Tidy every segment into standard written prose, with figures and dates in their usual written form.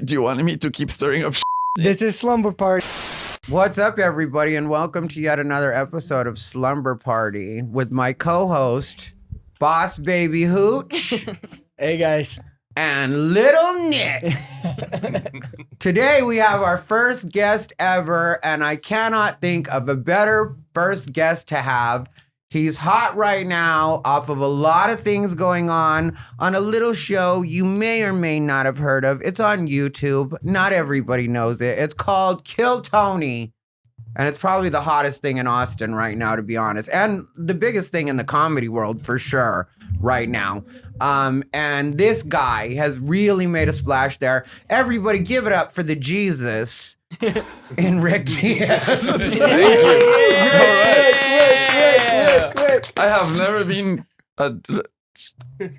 Do you want me to keep stirring up? This is Slumber Party. What's up, everybody, and welcome to yet another episode of Slumber Party with my co-host, Boss Baby Hooch, Hey, guys. and Little Nick. Today we have our first guest ever, and I cannot think of a better first guest to have. He's hot right now off of a lot of things going on a little show you may or may not have heard of. It's on YouTube. Not everybody knows it. It's called Kill Tony. And it's probably the hottest thing in Austin right now, to be honest. And the biggest thing in the comedy world for sure right now. And this guy has really made a splash there. Everybody give it up for the Jesus in Ric Diez. Thank you. All right. I have never been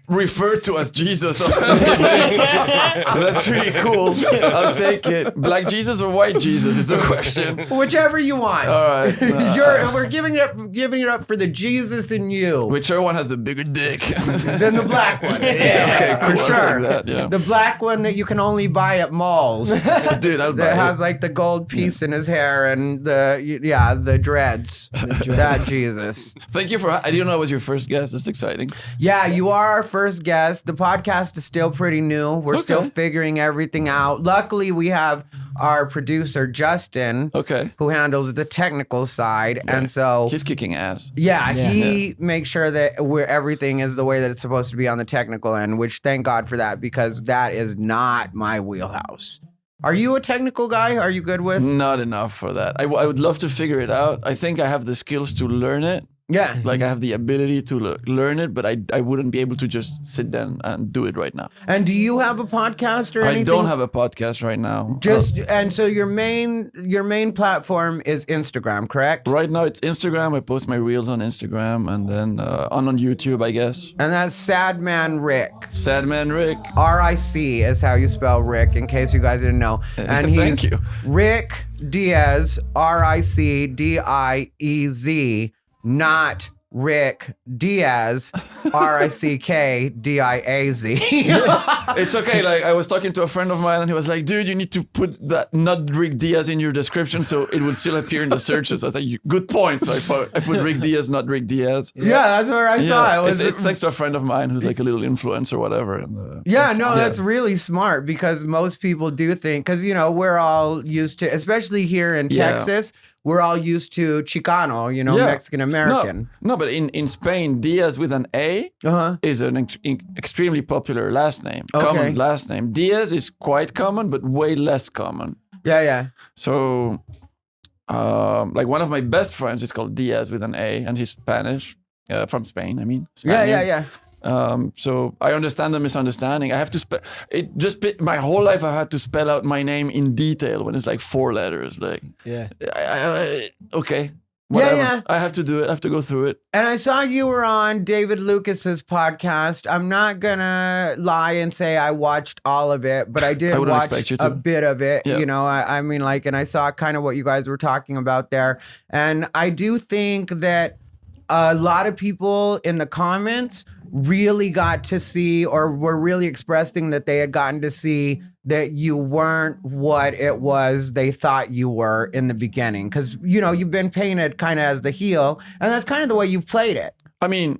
referred to as Jesus. That's really cool. I'll take it. Black Jesus or white Jesus is the question. Whichever you want. All right. We're giving it up for the Jesus in you. Whichever one has the bigger dick. Than the black one. Okay, cool. For sure. I'll take that, yeah. The black one that you can only buy at malls. Dude, I'll buy That it. has like the gold piece in his hair and the dreads. That Jesus. Thank you for. I didn't know I was your first guest. That's exciting. Yeah, you are our first guest. The podcast is still pretty new. We're still figuring everything out. Luckily, we have our producer, Justin, who handles the technical side. Yeah. And so he's kicking ass. Yeah, he makes sure that everything is the way that it's supposed to be on the technical end, which thank God for that, because that is not my wheelhouse. Are you a technical guy? Are you good with? Not enough for that. I would love to figure it out. I think I have the skills to learn it. Yeah. Like I have the ability to learn it, but I wouldn't be able to just sit down and do it right now. And do you have a podcast or anything? I don't have a podcast right now. And so your main platform is Instagram, correct? Right now it's Instagram. I post my reels on Instagram and then on YouTube, I guess. And that's Sad Man Ric. Sad Man Ric. R-I-C is how you spell Rick, in case you guys didn't know. And he's Thank you. Ric Diez, R-I-C-D-I-E-Z. Not Ric Diaz, R-I-C-K-D-I-A-Z. It's okay. Like I was talking to a friend of mine and he was like, dude, you need to put that not Ric Diaz in your description so it will still appear in the searches. I was like, good point. So I put Ric Diaz, not Ric Diaz. Yeah, that's where I saw it. It's thanks to a friend of mine who's like a little influencer or whatever. And, that's really smart, because most people do think, because, we're all used to, especially here in Texas, we're all used to Chicano, Mexican-American. No, but in Spain, Diaz with an A is an extremely popular last name, common last name. Diaz is quite common, but way less common. Yeah. So, like one of my best friends is called Diaz with an A, and he's Spanish, from Spain, I mean. Spaniard. Yeah. So I understand the misunderstanding. I have to my whole life I had to spell out my name in detail when it's like 4 letters. Like, okay, whatever. Yeah. I have to do it. I have to go through it. And I saw you were on David Lucas's podcast. I'm not gonna lie and say I watched all of it, but I did watch a bit of it. Yeah. I mean, like, and I saw kind of what you guys were talking about there. And I do think that a lot of people in the comments really got to see, or were really expressing that they had gotten to see that you weren't what it was they thought you were in the beginning. Because, you've been painted kind of as the heel, and that's kind of the way you've played it. I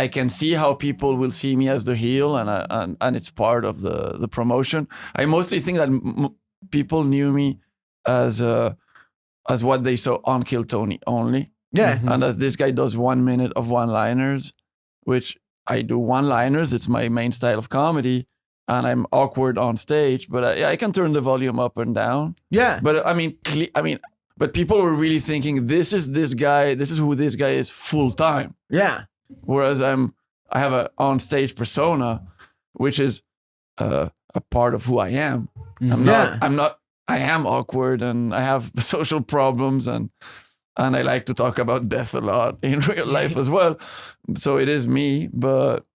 can see how people will see me as the heel, and it's part of the promotion. I mostly think that people knew me as what they saw on Kill Tony only. Yeah. And as this guy does 1 minute of one-liners, which I do one-liners, it's my main style of comedy, and I'm awkward on stage, but I can turn the volume up and down. Yeah. But but people were really thinking this is who this guy is full time. Yeah. Whereas I have a on-stage persona, which is a part of who I am. I am awkward and I have social problems and I like to talk about death a lot in real life as well. So it is me, but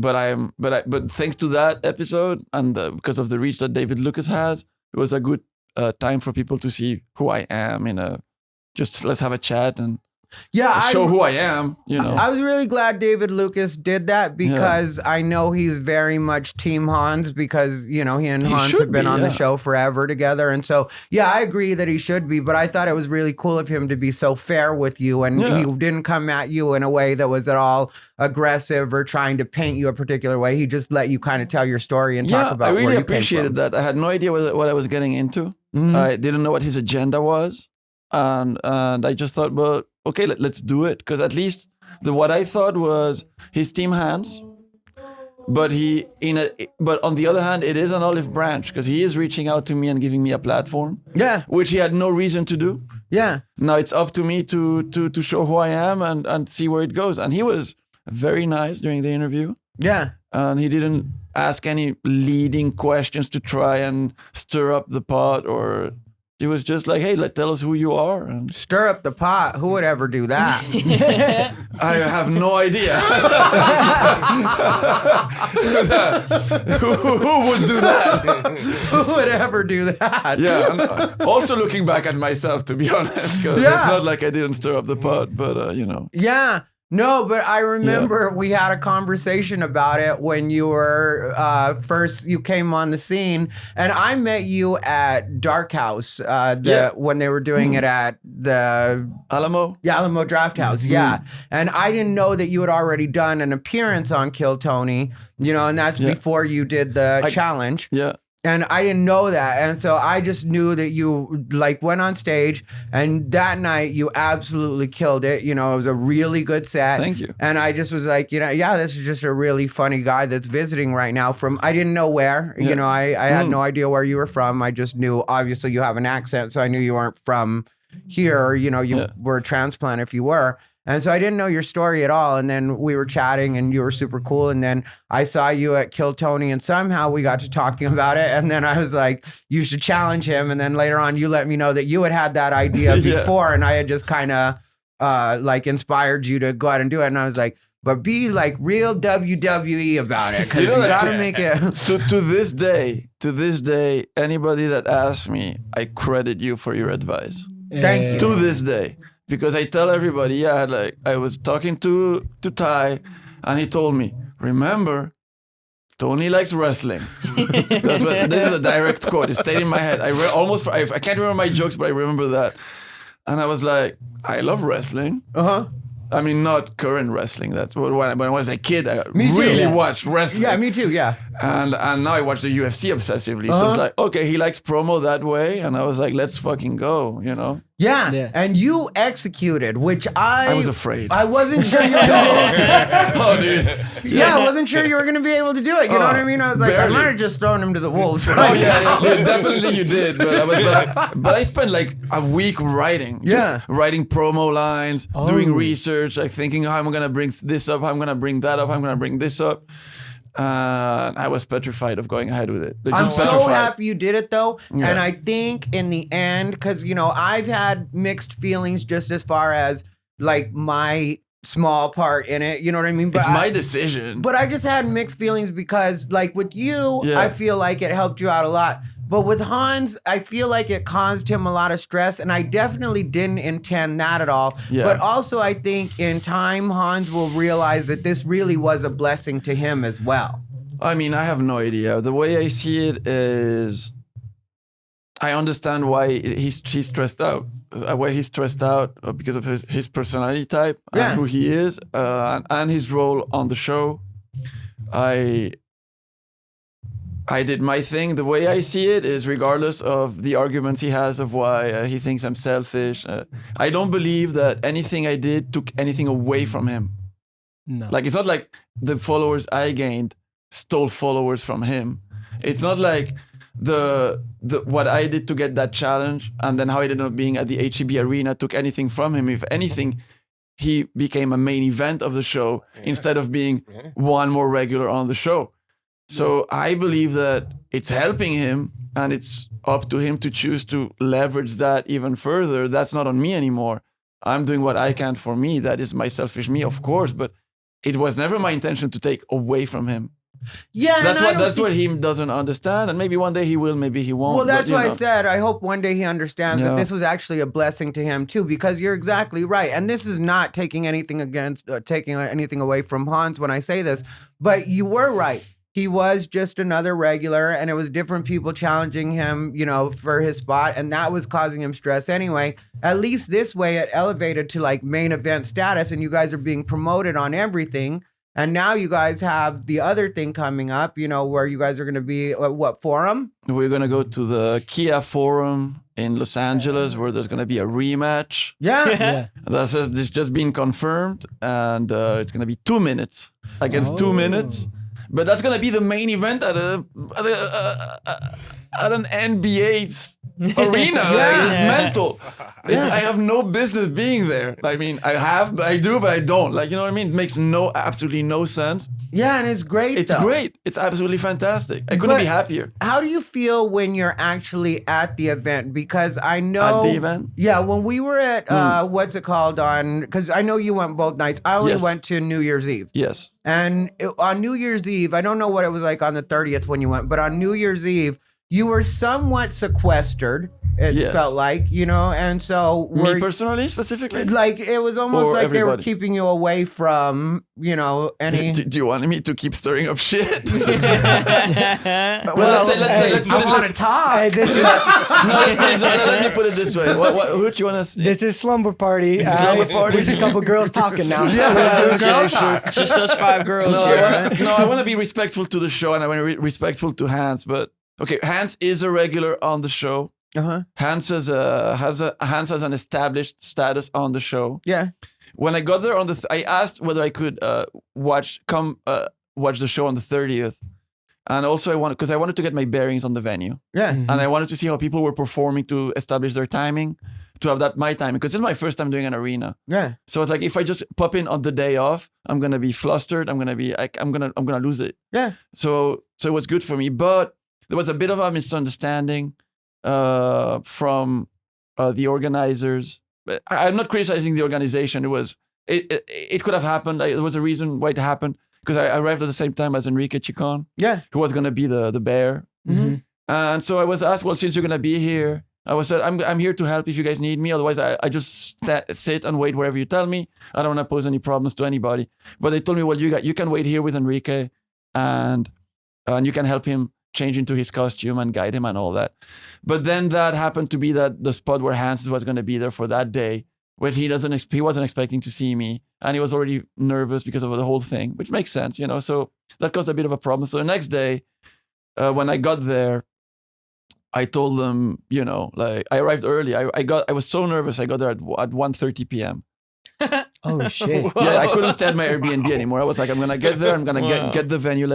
thanks to that episode and because of the reach that David Lucas has, it was a good time for people to see who I am. Just let's have a chat and show who I am, you know. I was really glad David Lucas did that because I know he's very much Team Hans because, you know, he and Hans have been on the show forever together. And so, I agree that he should be, but I thought it was really cool of him to be so fair with you. And he didn't come at you in a way that was at all aggressive or trying to paint you a particular way. He just let you kind of tell your story and talk about I really where you appreciated that. I had no idea what I was getting into. I didn't know what his agenda was. And I just thought, well, okay, let's do it. Because at least what I thought was his Team Hans, but but on the other hand, it is an olive branch because he is reaching out to me and giving me a platform. Yeah, which he had no reason to do. Yeah. Now it's up to me to show who I am and see where it goes. And he was very nice during the interview. Yeah. And he didn't ask any leading questions to try and stir up the pot or. It was just like, hey, tell us who you are. And stir up the pot. Who would ever do that? I have no idea. who would do that? Who would ever do that? Yeah. I'm also looking back at myself, to be honest, because it's not like I didn't stir up the pot, but, you know. Yeah. No, but I remember we had a conversation about it when you were you came on the scene, and I met you at Dark House when they were doing it at the Alamo. Yeah, Alamo Draft House. Yeah, and I didn't know that you had already done an appearance on Kill Tony. You know, and that's before you did the challenge. Yeah. And I didn't know that. And so I just knew that you went on stage, and that night you absolutely killed it. You know, it was a really good set. Thank you. And I just was like, you know, this is just a really funny guy that's visiting right now from, I didn't know where, you know, I had no idea where you were from. I just knew, obviously you have an accent. So I knew you weren't from here, you know, you were a transplant if you were. And so I didn't know your story at all. And then we were chatting and you were super cool. And then I saw you at Kill Tony and somehow we got to talking about it. And then I was like, you should challenge him. And then later on, you let me know that you had that idea before. And I had just kind of inspired you to go out and do it. And I was like, but be like real WWE about it. Cause you gotta make it. To this day, anybody that asks me, I credit you for your advice. Thank you. To this day. Because I tell everybody, I was talking to Thai, and he told me, remember, Tony likes wrestling. This is a direct quote. It stayed in my head. I can't remember my jokes, but I remember that. And I was like, I love wrestling. I mean, not current wrestling. That's when I was a kid, I really watched wrestling. Yeah, me too, yeah. And now I watch the UFC obsessively. So it's like, okay, he likes promo that way. And I was like, let's fucking go, you know? Yeah. And you executed, which I was afraid. I wasn't sure you were going to Oh, dude. Yeah, I wasn't sure you were going to be able to do it. You know what I mean? I was like, barely. I might have just thrown him to the wolves. Right? Definitely you did. But I spent like a week writing. Just writing promo lines, doing research, like thinking, how am I going to bring this up? How am I going to bring that up? How am I going to bring this up? I was petrified of going ahead with it. I'm so happy you did it though. Yeah. And I think in the end, because, you know, I've had mixed feelings just as far as like my small part in it. You know what I mean? But it's my decision. But I just had mixed feelings because like with you, I feel like it helped you out a lot. But with Hans, I feel like it caused him a lot of stress, and I definitely didn't intend that at all. Yeah. But also, I think in time, Hans will realize that this really was a blessing to him as well. I mean, I have no idea. The way I see it is, I understand why he's stressed out. Why he's stressed out because of his personality type and who he is, and his role on the show. I did my thing. The way I see it is, regardless of the arguments he has of why he thinks I'm selfish, I don't believe that anything I did took anything away from him. No. Like, it's not like the followers I gained stole followers from him. It's not like the what I did to get that challenge and then how I ended up being at the HEB Arena took anything from him. If anything, he became a main event of the show instead of being one more regular on the show. So I believe that it's helping him, and it's up to him to choose to leverage that even further. That's not on me anymore. I'm doing what I can for me. That is my selfish me, of course, but it was never my intention to take away from him. Yeah, That's what he doesn't understand, and maybe one day he will, maybe he won't. Well, that's why I know. said I hope one day he understands that this was actually a blessing to him too, because you're exactly right. And this is not taking anything away from Hans when I say this, but you were right. He was just another regular, and it was different people challenging him, for his spot, and that was causing him stress anyway. At least this way, it elevated to like main event status, and you guys are being promoted on everything. And now you guys have the other thing coming up, where you guys are going to be, what, Forum? We're going to go to the Kia Forum in Los Angeles, where there's going to be a rematch. Yeah. This just been confirmed, and it's going to be 2 minutes against 2 minutes. But that's going to be the main event at an NBA arena. It's mental. I have no business being there. I mean, I do, but I don't. Like, you know what I mean? It makes absolutely no sense. Yeah, and it's great. It's great. It's absolutely fantastic. I couldn't be happier. How do you feel when you're actually at the event? Because I know at the event. Yeah, when we were at what's it called because I know you went both nights. I only went to New Year's Eve. Yes. And on New Year's Eve, I don't know what it was like on the 30th when you went, but on New Year's Eve, you were somewhat sequestered. It felt like, and so me personally, specifically, like it was almost or like everybody? They were keeping you away from, any. Do you want me to keep stirring up shit? Well, let's put it. Let's talk. Hey, this is Let me put it this way. Who do you want to? this is Slumber Party. Slumber Party. We're just a couple girls talking now. Just those 5 girls. I want to be respectful to the show, and I want to be respectful to Hans. But okay, Hans is a regular on the show. Hans has an established status on the show. Yeah. When I got there I asked whether I could watch the show on the 30th, and also I wanted to get my bearings on the venue. Yeah. And I wanted to see how people were performing to establish their timing, to have my timing, because it's my first time doing an arena. Yeah. So it's like if I just pop in on the day off, I'm gonna be flustered. I'm gonna lose it. Yeah. So it was good for me, but there was a bit of a misunderstanding from the organizers. I'm not criticizing the organization. It could have happened. There was a reason why it happened, because I arrived at the same time as Enrique Chicon, who was gonna be the bear. Mm-hmm. And so I was asked, well, since you're gonna be here, I'm here to help if you guys need me. Otherwise, I just sit and wait wherever you tell me. I don't want to pose any problems to anybody. But they told me, well, you can wait here with Enrique, and you can help him change into his costume and guide him and all that. But then that happened to be the spot where Hans was going to be there for that day, when he wasn't expecting to see me, and he was already nervous because of the whole thing, which makes sense, So that caused a bit of a problem. So the next day, when I got there, I told them, like I arrived early. I was so nervous. I got there at 1:30 p.m. Oh shit! Yeah, I couldn't stay at my Airbnb anymore. I was like, I'm gonna get there. I'm gonna get the venue.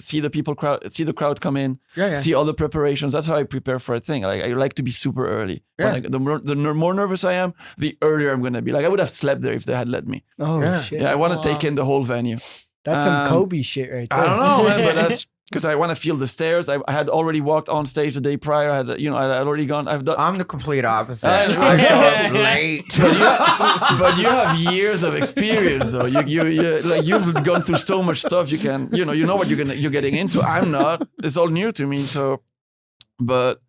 See the crowd come in. See all the preparations. That's how I prepare for a thing. Like I like to be super early. Yeah. The more nervous I am, the earlier I'm gonna be. Like I would have slept there if they had let me. Oh shit! Yeah, I want to take in the whole venue. That's some Kobe shit right there. I don't know, man, but that's because I want to feel the stairs. I had already walked on stage the day prior. I had already gone. I'm the complete opposite. I show up late. But you have years of experience, though. You've gone through so much stuff. You can, you know what you're getting into. I'm not. It's all new to me. So, but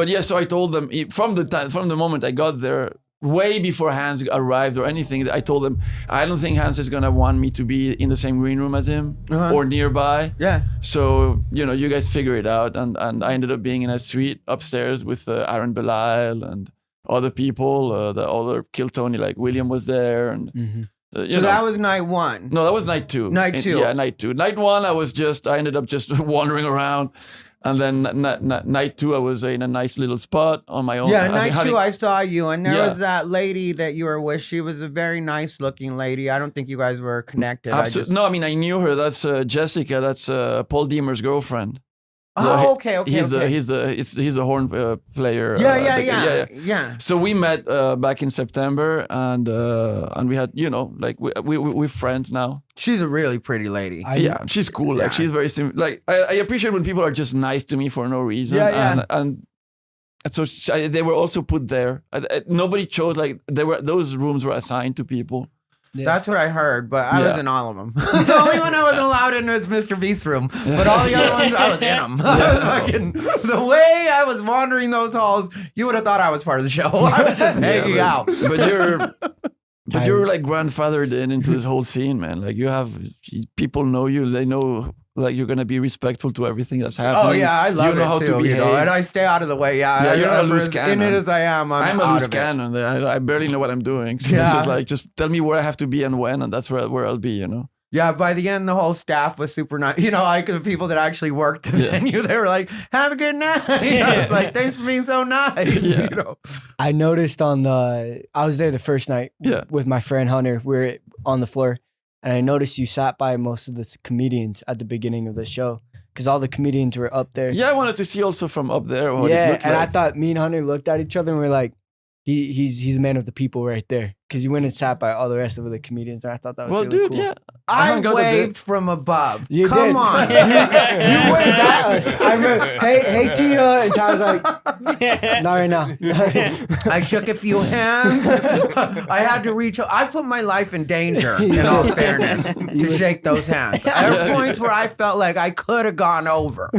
yeah. So I told them from the moment I got there, way before Hans arrived or anything, I told them, I don't think Hans is going to want me to be in the same green room as him or nearby. Yeah. So, you guys figure it out. And I ended up being in a suite upstairs with Aaron Belial and other people, the other Kill Tony, like William was there. And so that was night one. No, that was night two. Night two. Yeah, night two. Night one, I ended up just wandering around. And then night two, I was in a nice little spot on my own. Yeah, night two, I saw you. And there was that lady that you were with. She was a very nice looking lady. I don't think you guys were connected. No, I mean, I knew her. That's Jessica. That's Paul Diemer's girlfriend. Oh, okay. He's a horn player. Yeah. So we met back in September, and we had, we're friends now. She's a really pretty lady. She's cool. Like she's very like I appreciate when people are just nice to me for no reason. And so they were also put there. Nobody chose, like those rooms were assigned to people. Yeah. That's what I heard, but I was in all of them. The only one I wasn't allowed in was Mr. Beast's room, but all the other ones I was in them. The way I was wandering those halls, you would have thought I was part of the show. I was just hanging out. But you're like grandfathered into this whole scene, man. Like people know you. They know like you're gonna be respectful to everything that's happening. Oh yeah, I love you know it how too. to behave. And I stay out of the way. Yeah, you're not a loose as cannon. in it as I am. I'm a out loose of it. cannon. I barely know what I'm doing. So it's just like, just tell me where I have to be and when, and that's where I'll be. You know. Yeah, by the end, the whole staff was super nice. You know, like the people that actually worked the venue, they were like, "Have a good night." I was like, "Thanks for being so nice." Yeah. You know. I noticed I was there the first night with my friend Hunter. We were on the floor, and I noticed you sat by most of the comedians at the beginning of the show because all the comedians were up there. Yeah, I wanted to see also from up there what it looked and like. I thought me and Hunter looked at each other and we're like, he's a man of the people right there. Because you went and sat by all the rest of the comedians, and I thought that was really cool. Yeah. I waved from above. You Come did. on. You waved at us. I remember, hey Tia, and Ty was like, not right now. I shook a few hands. I had to reach. I put my life in danger, in all fairness, to shake those hands. There were points where I felt like I could have gone over.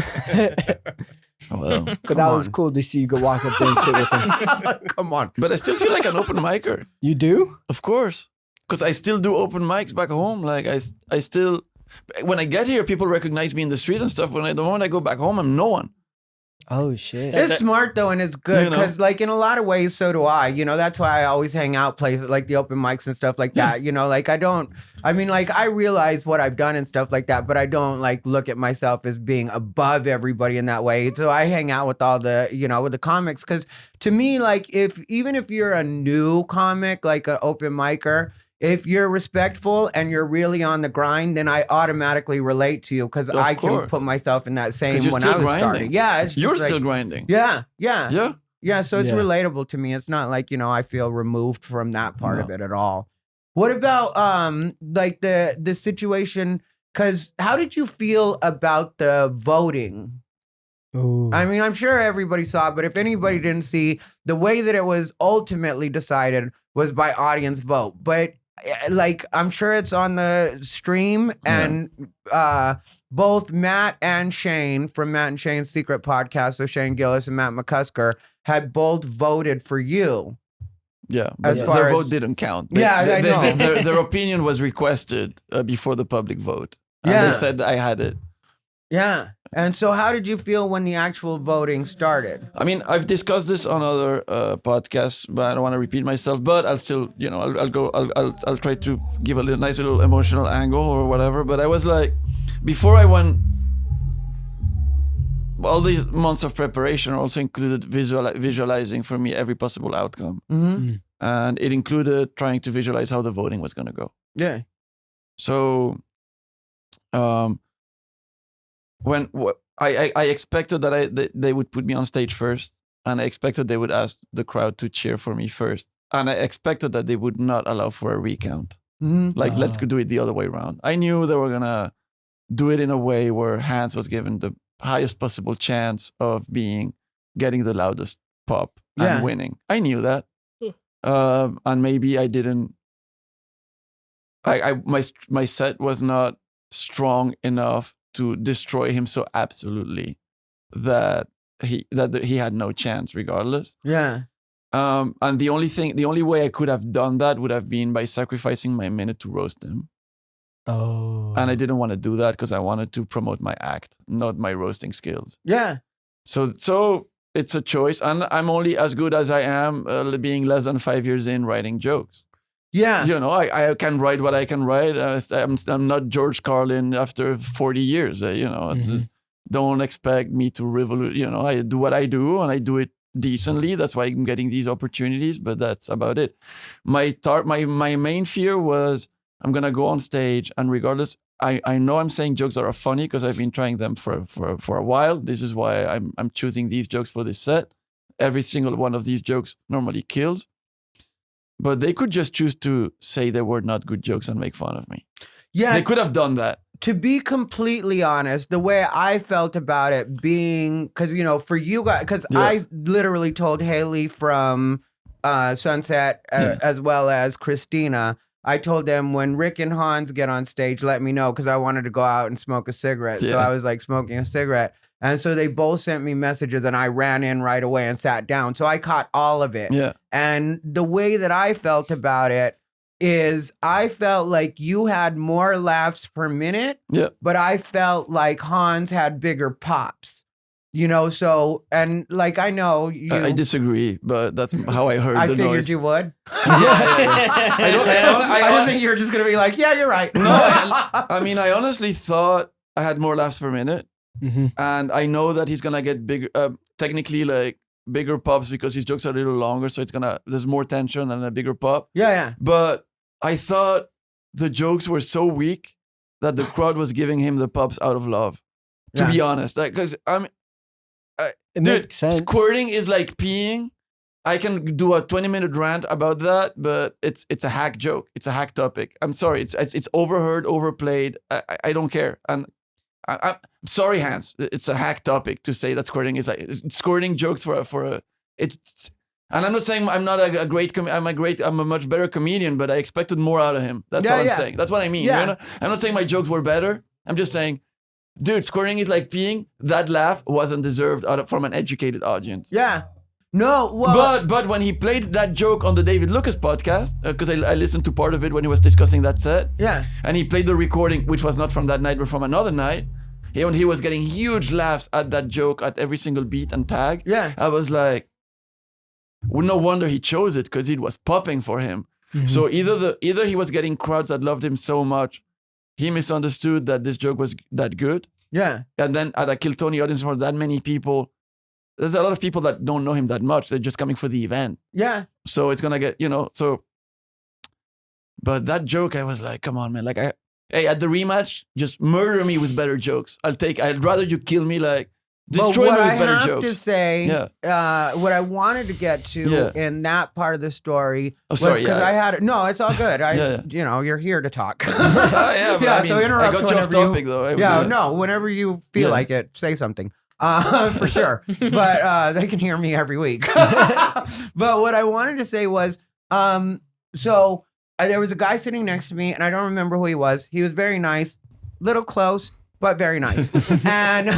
Well, But that was cool to see you go walk up there and sit with him. Come on. but I still feel like an open micer. You do? Of course. Because I still do open mics back home. Like I still, when I get here, people recognize me in the street and stuff. The moment I go back home, I'm no one. Oh, shit. It's smart though, and it's good You know? because, like, in a lot of ways, so do I. You know, that's why I always hang out places like the open mics and stuff like that. You know, like I realize what I've done and stuff like that, but I don't like look at myself as being above everybody in that way. So I hang out with all the, with the comics because to me, like, even if you're a new comic, like an open micer, if you're respectful and you're really on the grind, then I automatically relate to you because I can put myself in that same when I was starting. Yeah, you're still grinding. Yeah. So it's Yeah. relatable to me. It's not like I feel removed from that part of it at all. What about like the situation? Because how did you feel about the voting? Ooh. I mean, I'm sure everybody saw it, but if anybody didn't see, the way that it was ultimately decided was by audience vote. But like, I'm sure it's on the stream, and both Matt and Shane from Matt and Shane's Secret Podcast, so Shane Gillis and Matt McCusker, had both voted for you. Yeah, but As their far as- vote didn't count. I know. Their opinion was requested before the public vote. And Yeah. they said I had it. Yeah. And so how did you feel when the actual voting started? I mean, I've discussed this on other podcasts, but I don't want to repeat myself. But I'll still, I'll try to give a nice little emotional angle or whatever. But I was like, before I went, all these months of preparation also included visualizing for me every possible outcome. Mm-hmm. And it included trying to visualize how the voting was going to go. Yeah. So, I expected that they would put me on stage first, and I expected they would ask the crowd to cheer for me first, and I expected that they would not allow for a recount. Mm-hmm. Like, let's go do it the other way around. I knew they were gonna do it in a way where Hans was given the highest possible chance of getting the loudest pop and winning. I knew that, and maybe I didn't. My set was not strong enough to destroy him so absolutely that he had no chance regardless. Yeah. And the only way I could have done that would have been by sacrificing my minute to roast him. Oh. And I didn't want to do that because I wanted to promote my act, not my roasting skills. Yeah. So it's a choice, and I'm only as good as I am being less than 5 years in writing jokes. Yeah. I can write what I can write. I'm not George Carlin after 40 years. Don't expect me to revolutionize. I do what I do, and I do it decently. That's why I'm getting these opportunities. But that's about it. My main fear was I'm gonna go on stage, and regardless, I know I'm saying jokes that are funny because I've been trying them for a while. This is why I'm choosing these jokes for this set. Every single one of these jokes normally kills. But they could just choose to say they were not good jokes and make fun of me. Yeah. They could have done that. To be completely honest, the way I felt about it being, because, for you guys, because I literally told Haley from Sunset as well as Christina, I told them when Rick and Hans get on stage, let me know because I wanted to go out and smoke a cigarette. So I was like smoking a cigarette. And so they both sent me messages and I ran in right away and sat down. So I caught all of it. Yeah. And the way that I felt about it is I felt like you had more laughs per minute, but I felt like Hans had bigger pops. You know, so, and like, I know you... I disagree, but that's how I heard the noise. I figured you would. I don't think you were just going to be like, yeah, you're right. No, I mean, I honestly thought I had more laughs per minute. Mm-hmm. And I know that he's going to get bigger, technically like bigger pops because his jokes are a little longer. So there's more tension and a bigger pop. Yeah. But I thought the jokes were so weak that the crowd was giving him the pops out of love. To be honest, because dude, squirting is like peeing. I can do a 20-minute rant about that, but it's a hack joke. It's a hack topic. I'm sorry. It's overheard, overplayed. I don't care. And I'm sorry, Hans. It's a hack topic to say that squirting is like squirting jokes for a. It's. And I'm not saying I'm not a great. I'm a much better comedian, but I expected more out of him. That's all I'm saying. That's what I mean. Yeah. You know? I'm not saying my jokes were better. I'm just saying. Dude, squirting is like peeing. That laugh wasn't deserved from an educated audience. Yeah. No, well... But when he played that joke on the David Lucas podcast, because I listened to part of it when he was discussing that set. Yeah. And he played the recording, which was not from that night, but from another night. And he was getting huge laughs at that joke at every single beat and tag. Yeah. I was like, well, no wonder he chose it, because it was popping for him. Mm-hmm. So either he was getting crowds that loved him so much, he misunderstood that this joke was that good. Yeah. And then at a Kill Tony audience for that many people, there's a lot of people that don't know him that much. They're just coming for the event. Yeah. So it's going to get, so. But that joke, I was like, come on, man. Like, hey, at the rematch, just murder me with better jokes. I'd rather you kill me, like, destroy me with better jokes. What I have to say, what I wanted to get to in that part of the story was because I had no, it's all good. You know, you're here to talk. So interrupt. I got you off topic though. No, whenever you feel like it, say something. For sure. But they can hear me every week. But what I wanted to say was, so there was a guy sitting next to me, and I don't remember who he was. He was very nice, little close, but very nice. And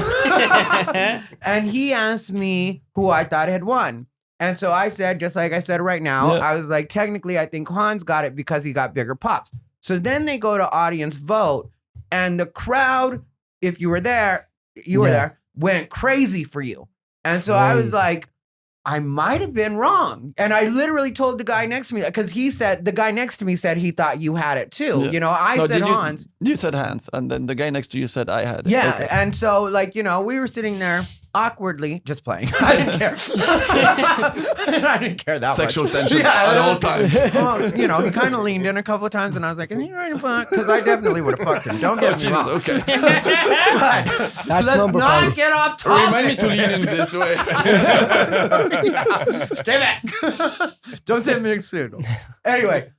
and he asked me who I thought had won. And so I said, just like I said right now, I was like, technically, I think Hans got it because he got bigger pops. So then they go to audience vote, and the crowd, if you were there, went crazy for you. And so I was like, I might have been wrong. And I literally told the guy next to me, because the guy next to me said he thought you had it too. Yeah. You know, I said Hans. You said Hans, and then the guy next to you said I had it. Yeah. Okay. And so, like, you know, we were sitting there awkwardly just playing. I didn't care. I didn't care that Sexual much. tension at all times. Well, you know, he kind of leaned in a couple of times, and I was like, is he ready to fuck? Because I definitely would have fucked him. Don't get me wrong. Okay. But let's not get off topic. Remind me to lean in this way. Stay back. Don't say mixed soon. Anyway,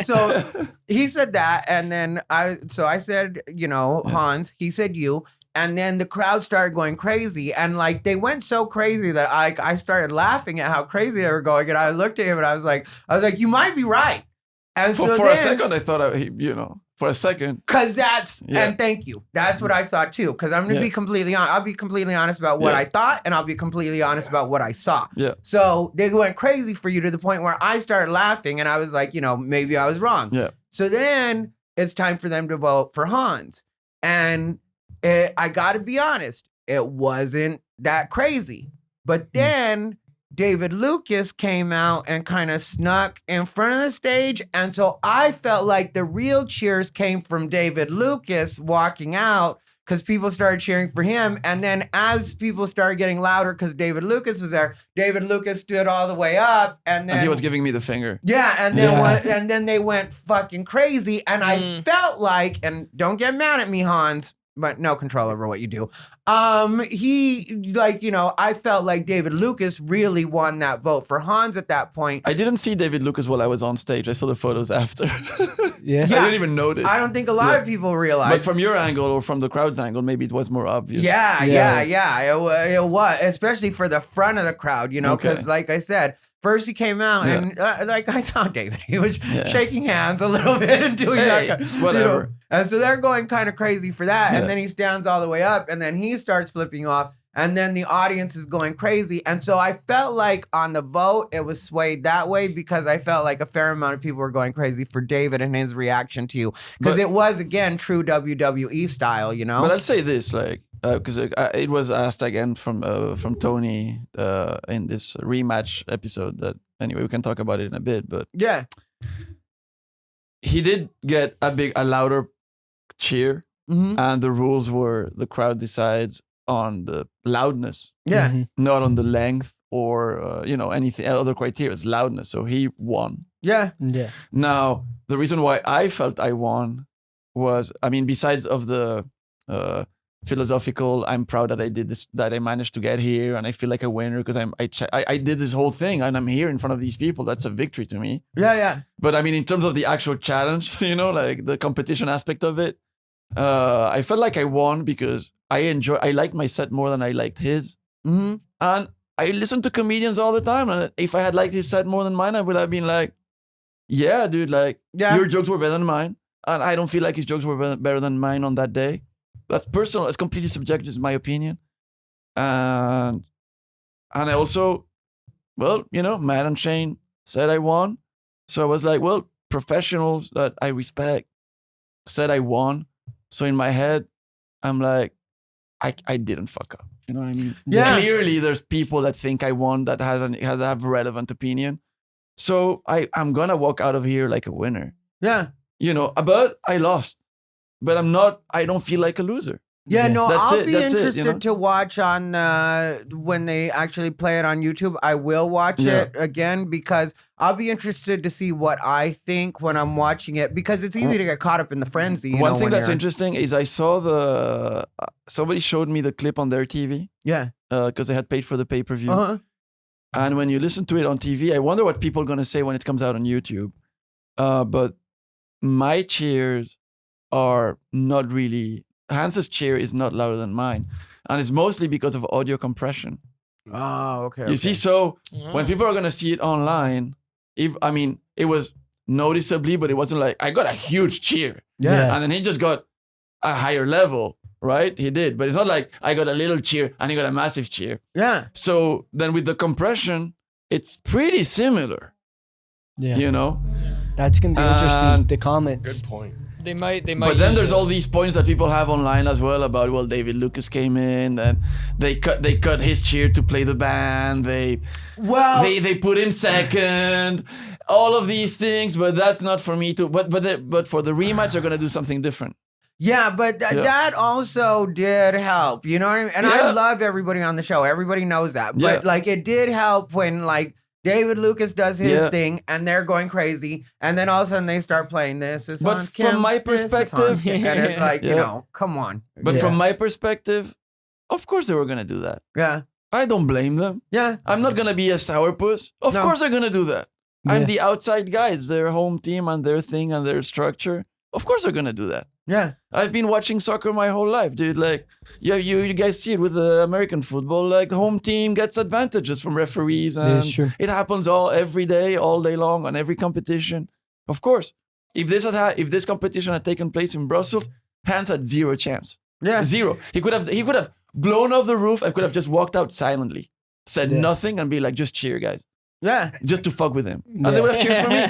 so he said that, and then I said, you know, Hans, he said you. And then the crowd started going crazy. And like they went so crazy that I started laughing at how crazy they were going. And I looked at him and I was like, you might be right. And for a second, I thought, for a second. Because and thank you. That's what I saw too. Because I'm going to be completely honest. I'll be completely honest about what I thought, and I'll be completely honest about what I saw. Yeah. So they went crazy for you to the point where I started laughing and I was like, you know, maybe I was wrong. Yeah. So then it's time for them to vote for Hans. And I got to be honest, it wasn't that crazy. But then David Lucas came out and kind of snuck in front of the stage. And so I felt like the real cheers came from David Lucas walking out because people started cheering for him. And then as people started getting louder because David Lucas was there, David Lucas stood all the way up. And he was giving me the finger. Yeah. And then and then they went fucking crazy. And I felt like, and don't get mad at me, Hans, but no control over what you do. He, like, you know, I felt like David Lucas really won that vote for Hans at that point. I didn't see David Lucas while I was on stage. I saw the photos after. Yeah. I didn't even notice. I don't think a lot of people realize. But from your angle or from the crowd's angle, maybe it was more obvious. Yeah. It was, especially for the front of the crowd, you know, because like I said, First he came out and like I saw David, he was shaking hands a little bit and doing that, whatever. You know? And so they're going kind of crazy for that. And then he stands all the way up and then he starts flipping off. And then the audience is going crazy. And so I felt like on the vote, it was swayed that way because I felt like a fair amount of people were going crazy for David and his reaction to you. Because it was, again, true WWE style, you know? But I'll say this, like, because it was asked again from Tony in this rematch episode that, anyway, we can talk about it in a bit. But yeah, he did get a louder cheer. And the rules were the crowd decides on the loudness, not on the length or anything other criteria. It's loudness. So he won. Yeah. Now the reason why I felt I won was, I mean, besides of the philosophical, I'm proud that I did this, that I managed to get here, and I feel like a winner because I did this whole thing and I'm here in front of these people. That's a victory to me. Yeah. But I mean, in terms of the actual challenge, like the competition aspect of it, I felt like I won because I liked my set more than I liked his. And I listen to comedians all the time. And if I had liked his set more than mine, I would have been like, yeah, dude, like your jokes were better than mine. And I don't feel like his jokes were better than mine on that day. That's personal. It's completely subjective, it's my opinion. And I also, Matt and Shane said I won. So I was like, well, professionals that I respect said I won. So in my head, I'm like, I didn't fuck up. You know what I mean? Yeah. Clearly, there's people that think I won that have relevant opinion. So I'm gonna walk out of here like a winner. Yeah. But I lost. But I don't feel like a loser. Yeah, no, I'll be That's interested to watch on when they actually play it on YouTube. I will watch it again because I'll be interested to see what I think when I'm watching it because it's easy to get caught up in the frenzy. One thing that's interesting is I saw somebody showed me the clip on their TV. Yeah. Because they had paid for the pay-per-view. And when you listen to it on TV, I wonder what people are going to say when it comes out on YouTube. But my cheers are not really... Hans's cheer is not louder than mine. And it's mostly because of audio compression. Oh, okay. You see, so when people are going to see it online, it was noticeably, but it wasn't like, I got a huge cheer. Yeah. And then he just got a higher level, right? He did. But it's not like I got a little cheer and he got a massive cheer. Yeah. So then with the compression, it's pretty similar. Yeah. That's going to be interesting. The comments. Good point. They might. But then there's all these points that people have online as well about, David Lucas came in and they cut his cheer to play the band. They put him second. All of these things, but that's not for me to. But for the rematch, they're gonna do something different. Yeah, but that also did help. You know what I mean? And I love everybody on the show. Everybody knows that. But it did help when David Lucas does his thing and they're going crazy. And then all of a sudden they start playing this. But from my perspective, and it's like, come on. But from my perspective, of course they were going to do that. Yeah. I don't blame them. Yeah. I'm not going to be a sourpuss. Of course they're going to do that. I'm the outside guy. It's their home team and their thing and their structure. Of course they're going to do that. Yeah. I've been watching soccer my whole life, dude. You guys see it with the American football. The home team gets advantages from referees, and it happens every day, all day long, on every competition. Of course, if this competition had taken place in Brussels, Hans had zero chance. Yeah, zero. He could have blown off the roof. I could have just walked out silently, said nothing, and be like, "Just cheer, guys." Yeah, just to fuck with him, and they would have cheered for me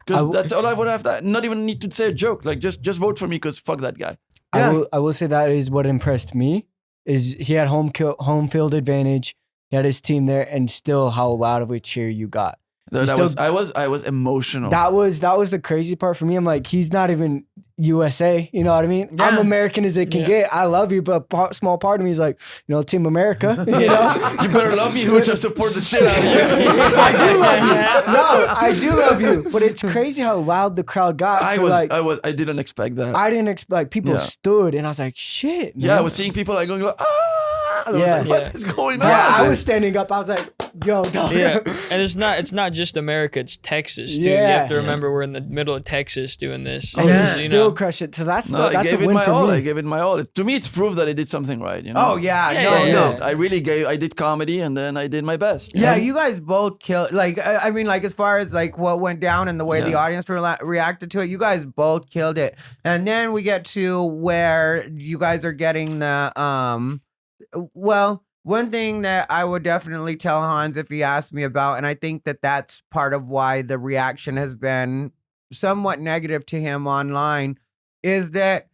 because that's all I would have done. Not even need to say a joke. Just vote for me because fuck that guy. Yeah. I will say that is what impressed me. Is he had home field advantage. He had his team there, and still how loud of a cheer you got. I was emotional. That was the crazy part for me. I'm like, he's not even USA. You know what I mean? Yeah. I'm American as it can get. I love you, but a small part of me is like, Team America. You better love me, Hooch. I support the shit out of you. I do love you. No, I do love you. But it's crazy how loud the crowd got. I didn't expect that. I didn't expect people stood, and I was like, shit. Man. Yeah, I was seeing people going, ah. What is going on? Yeah, I was standing up. I was like, Yo, dog. Yeah, and it's not just America, it's Texas too. You have to remember we're in the middle of Texas doing this. And This is, you still crush it. So that's a win for me. I gave it my all. To me, it's proof that I did something right. You know? Oh yeah, I really I did comedy, and then I did my best. Yeah, you guys both killed. Like, I mean, like as far as like what went down and the way the audience reacted to it, you guys both killed it. And then we get to where you guys are getting the well. One thing that I would definitely tell Hans if he asked me about, and I think that that's part of why the reaction has been somewhat negative to him online, is that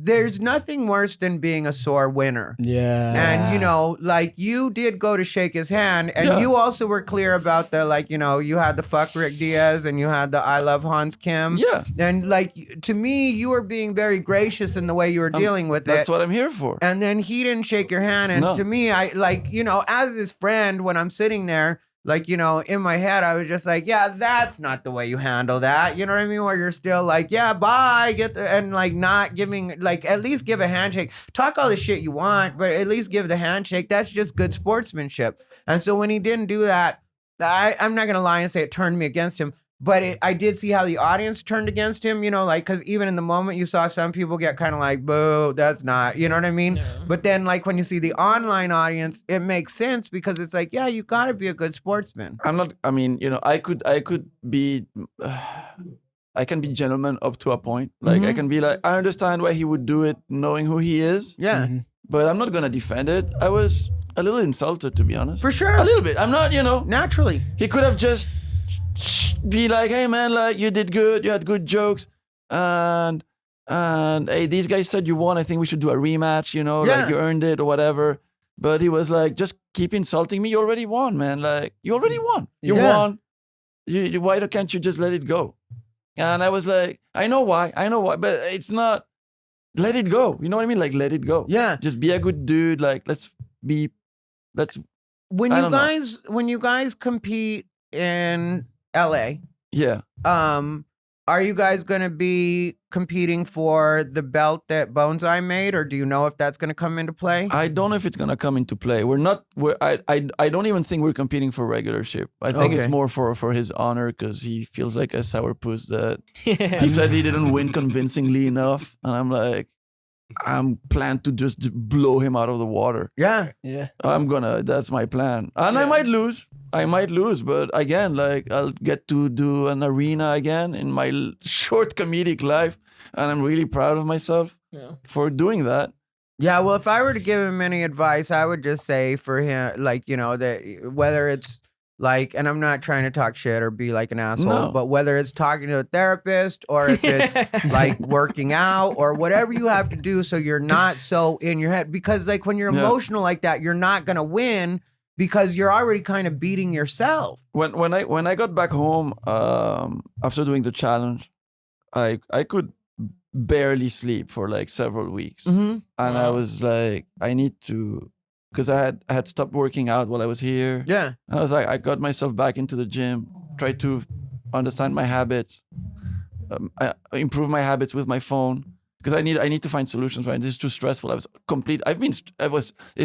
there's nothing worse than being a sore winner. Yeah. And, you know, like you did go to shake his hand and you also were clear about the, like, you know, you had the fuck Ric Diez and you had the I love Hans Kim. Yeah. And like, to me, you were being very gracious in the way you were dealing with it. That's what I'm here for. And then he didn't shake your hand. And to me, I like, you know, as his friend, when I'm sitting there, like, you know, in my head, I was just like, yeah, that's not the way you handle that. You know what I mean? Where you're still like, yeah, bye, and like not giving, like, at least give a handshake. Talk all the shit you want, but at least give the handshake. That's just good sportsmanship. And so when he didn't do that, I'm not going to lie and say it turned me against him. But I did see how the audience turned against him, you know, like, because even in the moment you saw some people get kind of like, boo, that's not, you know what I mean? Yeah. But then, like, when you see the online audience, it makes sense because it's like, yeah, you got to be a good sportsman. I mean, you know, I could be, I can be gentleman up to a point. Like, I can be like, I understand why he would do it knowing who he is. Yeah. But I'm not going to defend it. I was a little insulted, to be honest. For sure. A little bit. I'm not, you know. Naturally. He could have just be like, hey man, like you did good, you had good jokes, and hey, these guys said you won. I think we should do a rematch. You know, like you earned it or whatever. But he was like, just keep insulting me. You already won, man. Like you already won. You won. Why can't you just let it go? And I was like, I know why, but it's not. Let it go. You know what I mean? Like let it go. Yeah. Just be a good dude. Like when you guys compete in LA. Yeah. Are you guys going to be competing for the belt that Boneseye made, or do you know if that's going to come into play? I don't know if it's going to come into play. I don't even think we're competing for regularship. I think it's more for his honor because he feels like a sourpuss that he said he didn't win convincingly enough. And I'm like, I'm planned to just blow him out of the water. Yeah. Yeah. That's my plan. And I might lose, but again, like I'll get to do an arena again in my short comedic life. And I'm really proud of myself for doing that. Yeah. Well, if I were to give him any advice, I would just say for him, like, you know, that whether it's like, and I'm not trying to talk shit or be like an asshole, but whether it's talking to a therapist or if it's like working out or whatever you have to do so you're not so in your head. Because like when you're emotional like that, you're not going to win because you're already kind of beating yourself. When I got back home after doing the challenge, I could barely sleep for like several weeks. And I was like, I need to... Because I had stopped working out while I was here. Yeah. And I was like, I got myself back into the gym, tried to understand my habits, improve my habits with my phone. Because I need to find solutions, right? This is too stressful. It's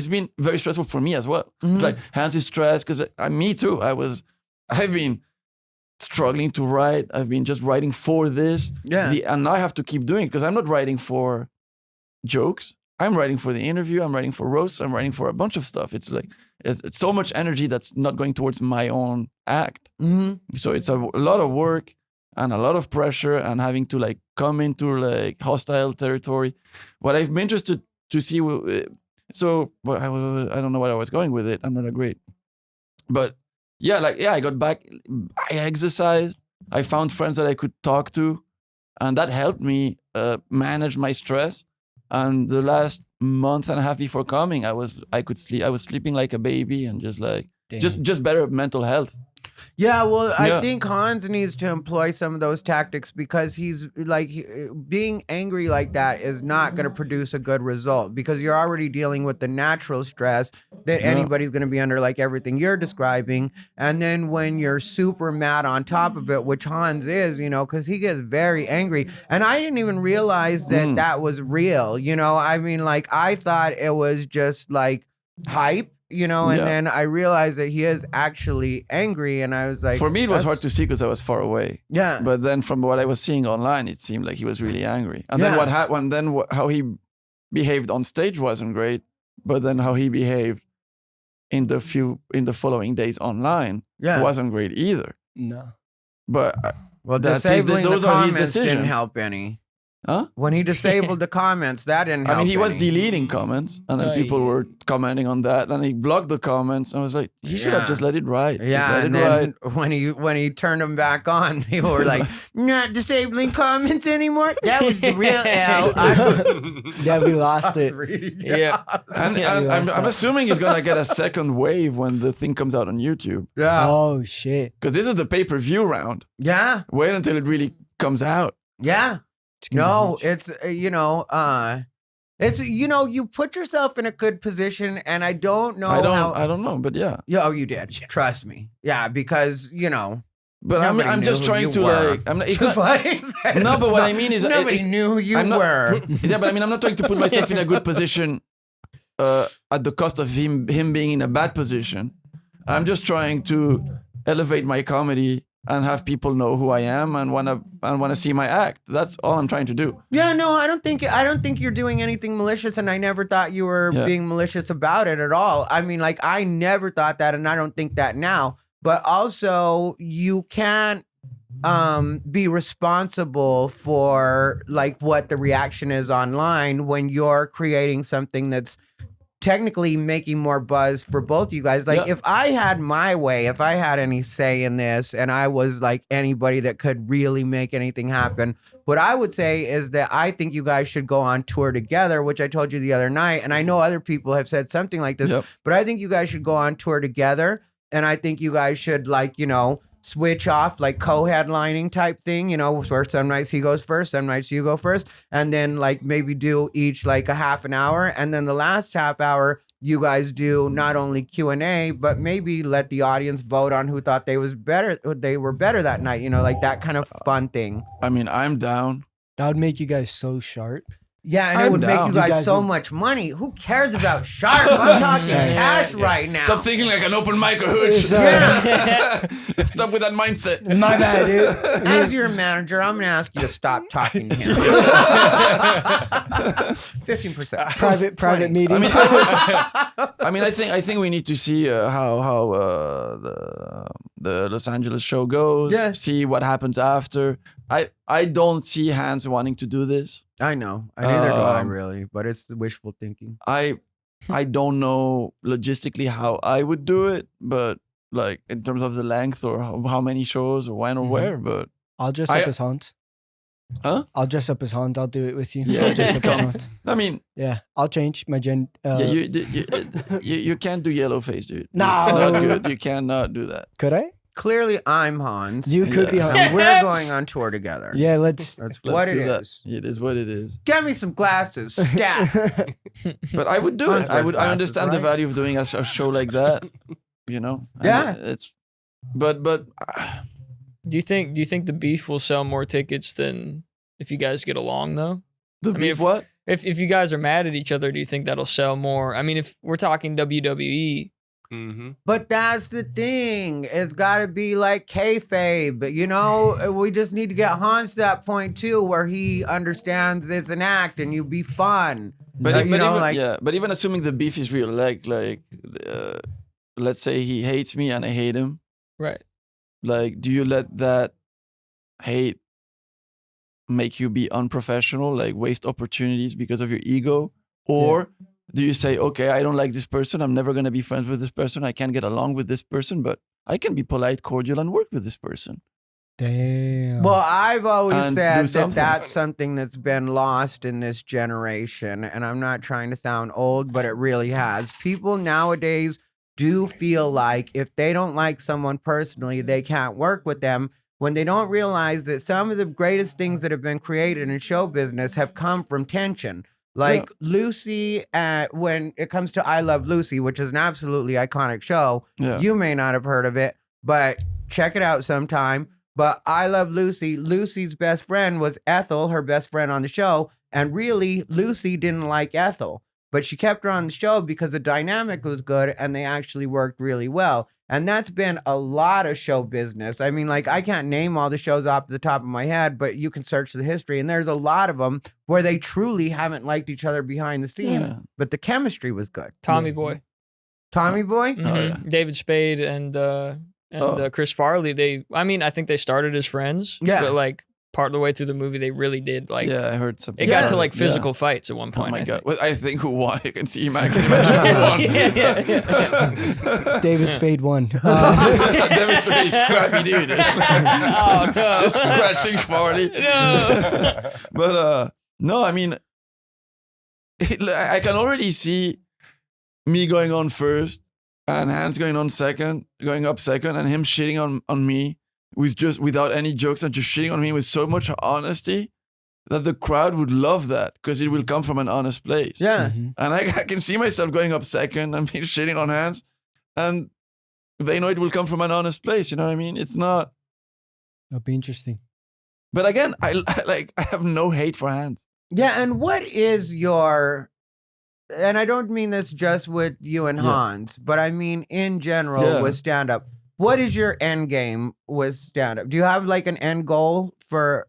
been very stressful for me as well. It's like Hans is stressed because me too. I've been struggling to write. I've been just writing for this. Yeah. And now I have to keep doing it because I'm not writing for jokes. I'm writing for the interview. I'm writing for roasts. I'm writing for a bunch of stuff. It's like it's so much energy that's not going towards my own act. So it's a lot of work and a lot of pressure and having to like come into like hostile territory. What I've been interested to see. I don't know what I was going with it. I'm not a great, but I got back. I exercised. I found friends that I could talk to, and that helped me manage my stress. And the last month and a half before coming, I was sleeping like a baby and just like just better mental health. Yeah, well, I think Hans needs to employ some of those tactics because he's like being angry like that is not going to produce a good result because you're already dealing with the natural stress that anybody's going to be under, like everything you're describing. And then when you're super mad on top of it, which Hans is, you know, because he gets very angry. And I didn't even realize that that was real. You know, I mean, like I thought it was just like hype. you know, and then I realized that he is actually angry, and I was like, for me, it was hard to see because I was far away. Yeah. But then from what I was seeing online, it seemed like he was really angry. And then how he behaved on stage wasn't great, but then how he behaved in the following days online wasn't great either. No. But disabling those the are his comments decisions. didn't help any. Huh? When he disabled the comments, that didn't help. I mean, he was any. deleting comments, and then people were commenting on that, and he blocked the comments. And I was like, he should have just let it ride. Yeah, and then when he turned them back on, people were like, "Not disabling comments anymore." That was the real L. Yeah, we lost it. Yeah, and I'm assuming he's gonna get a second wave when the thing comes out on YouTube. Yeah. Oh shit. Because this is the pay-per-view round. Yeah. Wait until it really comes out. Yeah. No, it's it's you put yourself in a good position, and I don't know. I don't know, but yeah. Yeah, you did. Trust me. Yeah, because But I'm just trying to like. No, but what I mean is nobody knew who you were. Yeah, but I mean I'm not trying to put myself in a good position at the cost of him being in a bad position. I'm just trying to elevate my comedy and have people know who I am and wanna see my act. That's all I'm trying to do. Yeah, no, I don't think you're doing anything malicious, and I never thought you were being malicious about it at all. I mean, like, I never thought that, and I don't think that now. But also, you can't be responsible for like what the reaction is online when you're creating something that's technically making more buzz for both you guys. Like if I had my way, if I had any say in this and I was like anybody that could really make anything happen, what I would say is that I think you guys should go on tour together, which I told you the other night. And I know other people have said something like this, but I think you guys should go on tour together. And I think you guys should switch off, like co-headlining type thing, where some nights he goes first, some nights you go first, and then like maybe do each like a half an hour, and then the last half hour you guys do not only Q&A, but maybe let the audience vote on who thought they were better that night, like that kind of fun thing. I mean, I'm down. That would make you guys so sharp. Yeah, and it would make you guys so much money. Who cares about sharp? I'm talking cash right now. Stop thinking like an open mic or Hooch. Yeah. Stop with that mindset. My bad, dude. As your manager, I'm going to ask you to stop talking to him. 15%. Private meeting. I mean, I think we need to see how the Los Angeles show goes. Yeah. See what happens after. I don't see Hans wanting to do this. I know. Neither do I really, but it's wishful thinking. I don't know logistically how I would do it, but like in terms of the length or how many shows or when or where, but I'll dress up as Hans. Huh? I'll dress up as Hans. I'll do it with you. Yeah, I'll dress up as Hans. I mean, yeah, I'll change my gen. You can't do yellow face, dude. No, it's not good. You cannot do that. Could I? Clearly, I'm Hans. You could be Hans. And we're going on tour together. Yeah, That's what it is. It is what it is. Get me some glasses. Stat. But I would do it. I understand the value of doing a show like that. Yeah. But do you think the beef will sell more tickets than if you guys get along though? What? If you guys are mad at each other, do you think that'll sell more? I mean, if we're talking WWE. Mm-hmm. But that's the thing. It's got to be like kayfabe. We just need to get Hans to that point too, where he understands it's an act and you be fun. But even assuming the beef is real, like let's say he hates me and I hate him. Right. Like, do you let that hate make you be unprofessional, like waste opportunities because of your ego? Or do you say, okay, I don't like this person. I'm never going to be friends with this person. I can't get along with this person, but I can be polite, cordial, and work with this person. Damn. Well, I've always said that that's something that's been lost in this generation. And I'm not trying to sound old, but it really has. People nowadays do feel like if they don't like someone personally, they can't work with them, when they don't realize that some of the greatest things that have been created in show business have come from tension. Like Lucy, when it comes to I Love Lucy, which is an absolutely iconic show. Yeah. You may not have heard of it, but check it out sometime. But I Love Lucy, Lucy's best friend was Ethel, her best friend on the show. And really, Lucy didn't like Ethel. but she kept her on the show because the dynamic was good and they actually worked really well. And that's been a lot of show business. I mean, like, I can't name all the shows off the top of my head, but you can search the history, and there's a lot of them where they truly haven't liked each other behind the scenes, but the chemistry was good. Tommy Boy. Tommy Boy? Mm-hmm. Oh, yeah. David Spade and Chris Farley. I think they started as friends. Yeah. But like part of the way through the movie, they really did like. Yeah, I heard something. It got to like physical fights at one point. Oh my I God! think. Well, I think who won? You can see, man. Can you imagine who won? David Spade won. David Spade, scrappy dude. Oh no! Just scratching Farley. No. But no, I mean, I can already see me going on first, and Hans going up second, and him shitting on me without any jokes and just shitting on me with so much honesty that the crowd would love that because it will come from an honest place. Yeah. Mm-hmm. And I can see myself going up second and me shitting on Hans, and they know it will come from an honest place. You know what I mean? It's not. That'll be interesting. But again, I have no hate for Hans. Yeah, and what is your, and I don't mean this just with you and Hans, but I mean in general with stand-up. What is your end game with stand-up? Do you have like an end goal for?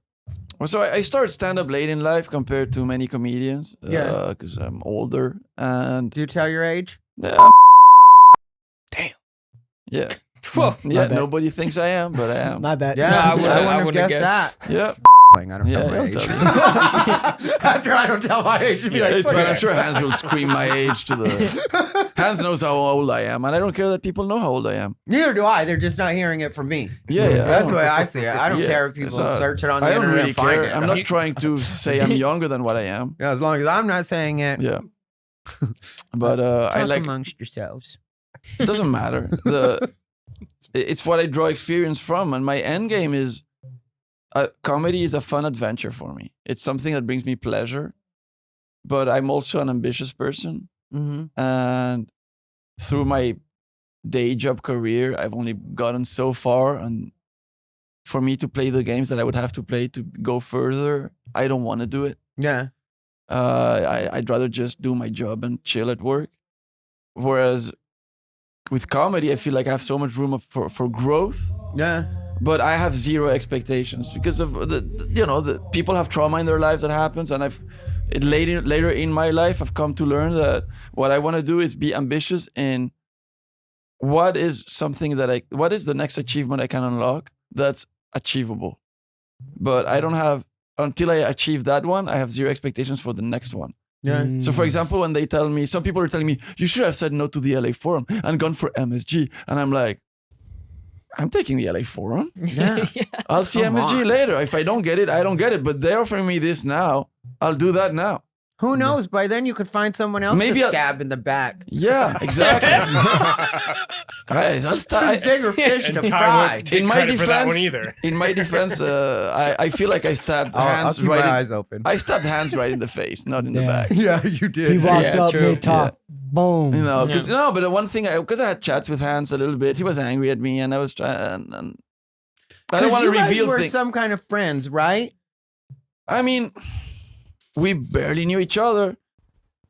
Well, so I started stand-up late in life compared to many comedians. Because I'm older and. Do you tell your age? Yeah. Damn. Yeah. Whoa. Yeah. Nobody thinks I am, but I am. My bad. Yeah, No, I I wouldn't wouldn't have guess. guessed that. Yeah. I don't tell my I'll age. tell you. After I don't tell my age, you'd be like, It's "Fuck fine. it." I'm sure Hans will scream my age to the. Hans knows how old I am, and I don't care that people know how old I am. Neither do I. They're just not hearing it from me. Yeah. That's the way I see it. I don't care if people So, search it on the I don't internet really and find care. it. I'm not trying to say I'm younger than what I am. Yeah, as long as I'm not saying it. Yeah. But I Talk like. amongst yourselves. It doesn't matter. It's what I draw experience from, and my end game is. Comedy is a fun adventure for me. It's something that brings me pleasure, but I'm also an ambitious person. Mm-hmm. And through my day job career, I've only gotten so far. And for me to play the games that I would have to play to go further, I don't want to do it. Yeah. I'd rather just do my job and chill at work. Whereas with comedy, I feel like I have so much room for growth. Yeah. But I have zero expectations because of the people have trauma in their lives that happens, and later in my life I've come to learn that what I want to do is be ambitious in what is the next achievement I can unlock that's achievable. But I don't have until I achieve that one, I have zero expectations for the next one. Yeah. So for example, when some people are telling me you should have said no to the LA Forum and gone for MSG, and I'm like, I'm taking the LA Forum. Yeah. I'll see Come MSG on. later. If I don't get it, I don't get it. But they're offering me this now. I'll do that now. Who knows? By then you could find someone else Maybe to I'll- stab in the back. Yeah, exactly. Guys, I'll There's start. bigger fish to And Ty fry. won't take In my credit for that one defense, either. in my defense, I feel like I stabbed I'll Hans keep my right. eyes open. I stabbed Hans right in the face, not in the Yeah. back. Yeah, you He did. walked Yeah, up true. mid-talk. Boom. You know, because Yeah. but the one thing because I had chats with Hans a little bit, he was angry at me, and I was trying. And I don't want to you guys reveal were things. some kind of friends, right? I mean, we barely knew each other.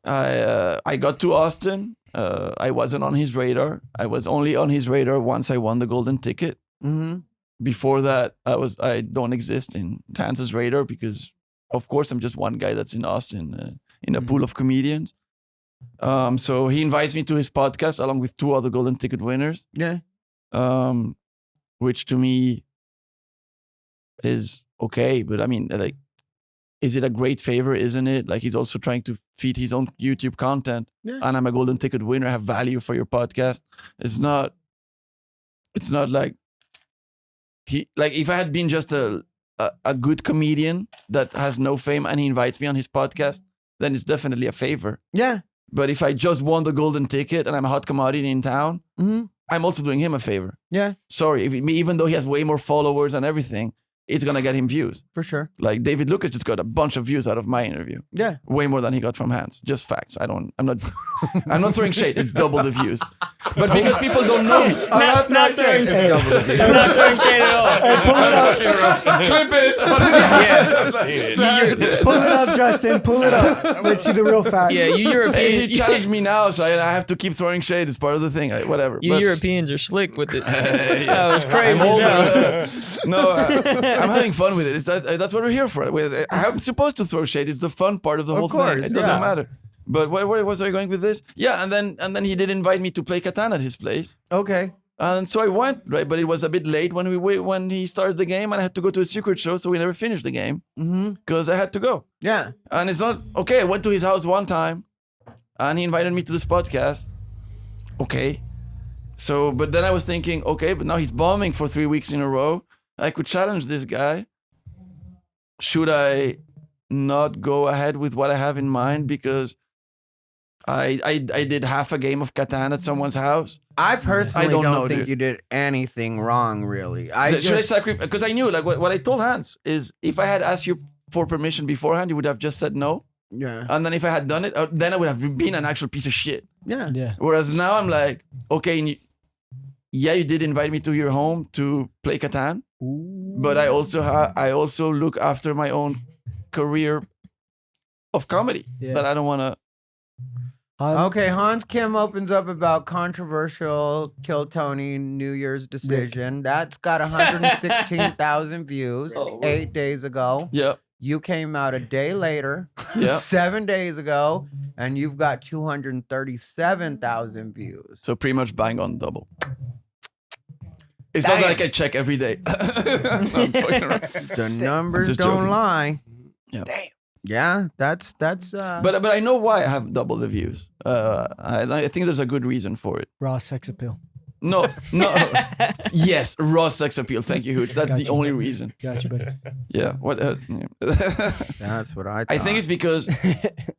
I got to Austin. I wasn't on his radar. I was only on his radar once I won the golden ticket. Mm-hmm. Before that, I don't exist in Hans's radar because, of course, I'm just one guy that's in Austin in a pool of comedians. So he invites me to his podcast along with 2 other golden ticket winners. Yeah. Which to me is okay, but I mean, like, is it a great favor? Isn't it? Like, he's also trying to feed his own YouTube content, Yeah. and I'm a golden ticket winner. I have value for your podcast. It's not like if I had been just a good comedian that has no fame and he invites me on his podcast, then it's definitely a favor. Yeah. But if I just won the golden ticket and I'm a hot commodity in town, Mm-hmm. I'm also doing him a favor. Yeah, Sorry, even though he has way more followers and everything, it's gonna get him views. for sure. Like David Lucas just got a bunch of views out of my interview, Yeah. way more than he got from Hans. Just facts. I'm not throwing shade. It's double the views. But because people don't know me. I'm not throwing shade. I'm not throwing shade at all. Clip it. Yeah. I've seen it. Pull it up, Justin. Pull it up. Let's see the real facts. Yeah, you European. He challenged me now, so I have to keep throwing shade. It's part of the thing. Whatever. You Europeans are slick with it. That was crazy. I'm as hell. No, I'm having fun with it. That's what we're here for. I'm supposed to throw shade. It's the fun part of the whole thing. It doesn't matter. But where was I going with this? Yeah, and then he did invite me to play Catan at his place. Okay. And so I went, right? But it was a bit late when he started the game, and I had to go to a secret show, so we never finished the game because I had to go. Yeah. And it's not okay. I went to his house one time, and he invited me to this podcast. Okay. So, but then I was thinking, okay, but now he's bombing for 3 weeks in a row. I could challenge this guy. Should I not go ahead with what I have in mind because I did half a game of Catan at someone's house? I personally don't know, think dude. you did anything wrong, really. Should I sacrifice? Because I knew, like, what I told Hans is, if I had asked you for permission beforehand, you would have just said no. Yeah. And then if I had done it, then I would have been an actual piece of shit. Yeah. Yeah. Whereas now I'm like, okay, yeah, you did invite me to your home to play Catan, but I also look after my own career of comedy that I don't want to. Okay, Hans Kim opens up about controversial Kill Tony New Year's decision. That's got 116,000 views 8 days ago. Yeah. You came out a day later, Yeah. 7 days ago, and you've got 237,000 views. So pretty much bang on double. It's not like I check every day. No, I'm fucking around. The numbers just don't joking. lie. Yeah. Damn. Yeah, that's But I know why I have double the views. I think there's a good reason for it. Raw sex appeal. No. Yes, raw sex appeal. Thank you, Hooch. That's the only reason. Gotcha, buddy. Yeah. What? that's what I thought. I think it's because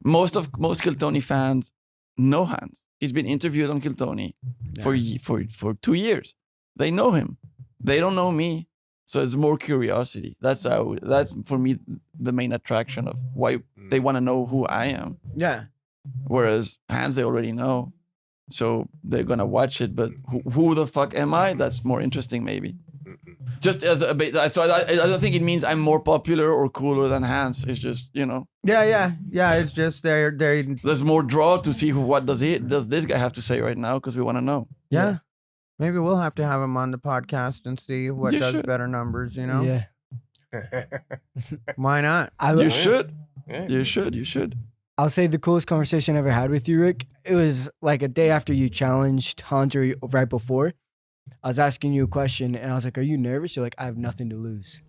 most Kill Tony fans know Hans. He's been interviewed on Kill Tony for 2 years. They know him. They don't know me. So it's more curiosity. That's for me the main attraction of why they want to know who I am. Yeah. Whereas Hans, they already know. So they're going to watch it. But who the fuck am I? That's more interesting maybe. Just as a bit. So I don't think it means I'm more popular or cooler than Hans. It's just, Yeah. It's just there's more draw to see what does this guy have to say right now, because we want to know. Yeah. Maybe we'll have to have him on the podcast and see what You does should. better numbers, Yeah. Why not? You should. Yeah. You should. I'll say the coolest conversation I ever had with you, Rick. It was like a day after you challenged Hunter right before. I was asking you a question and I was like, "Are you nervous?" You're like, "I have nothing to lose."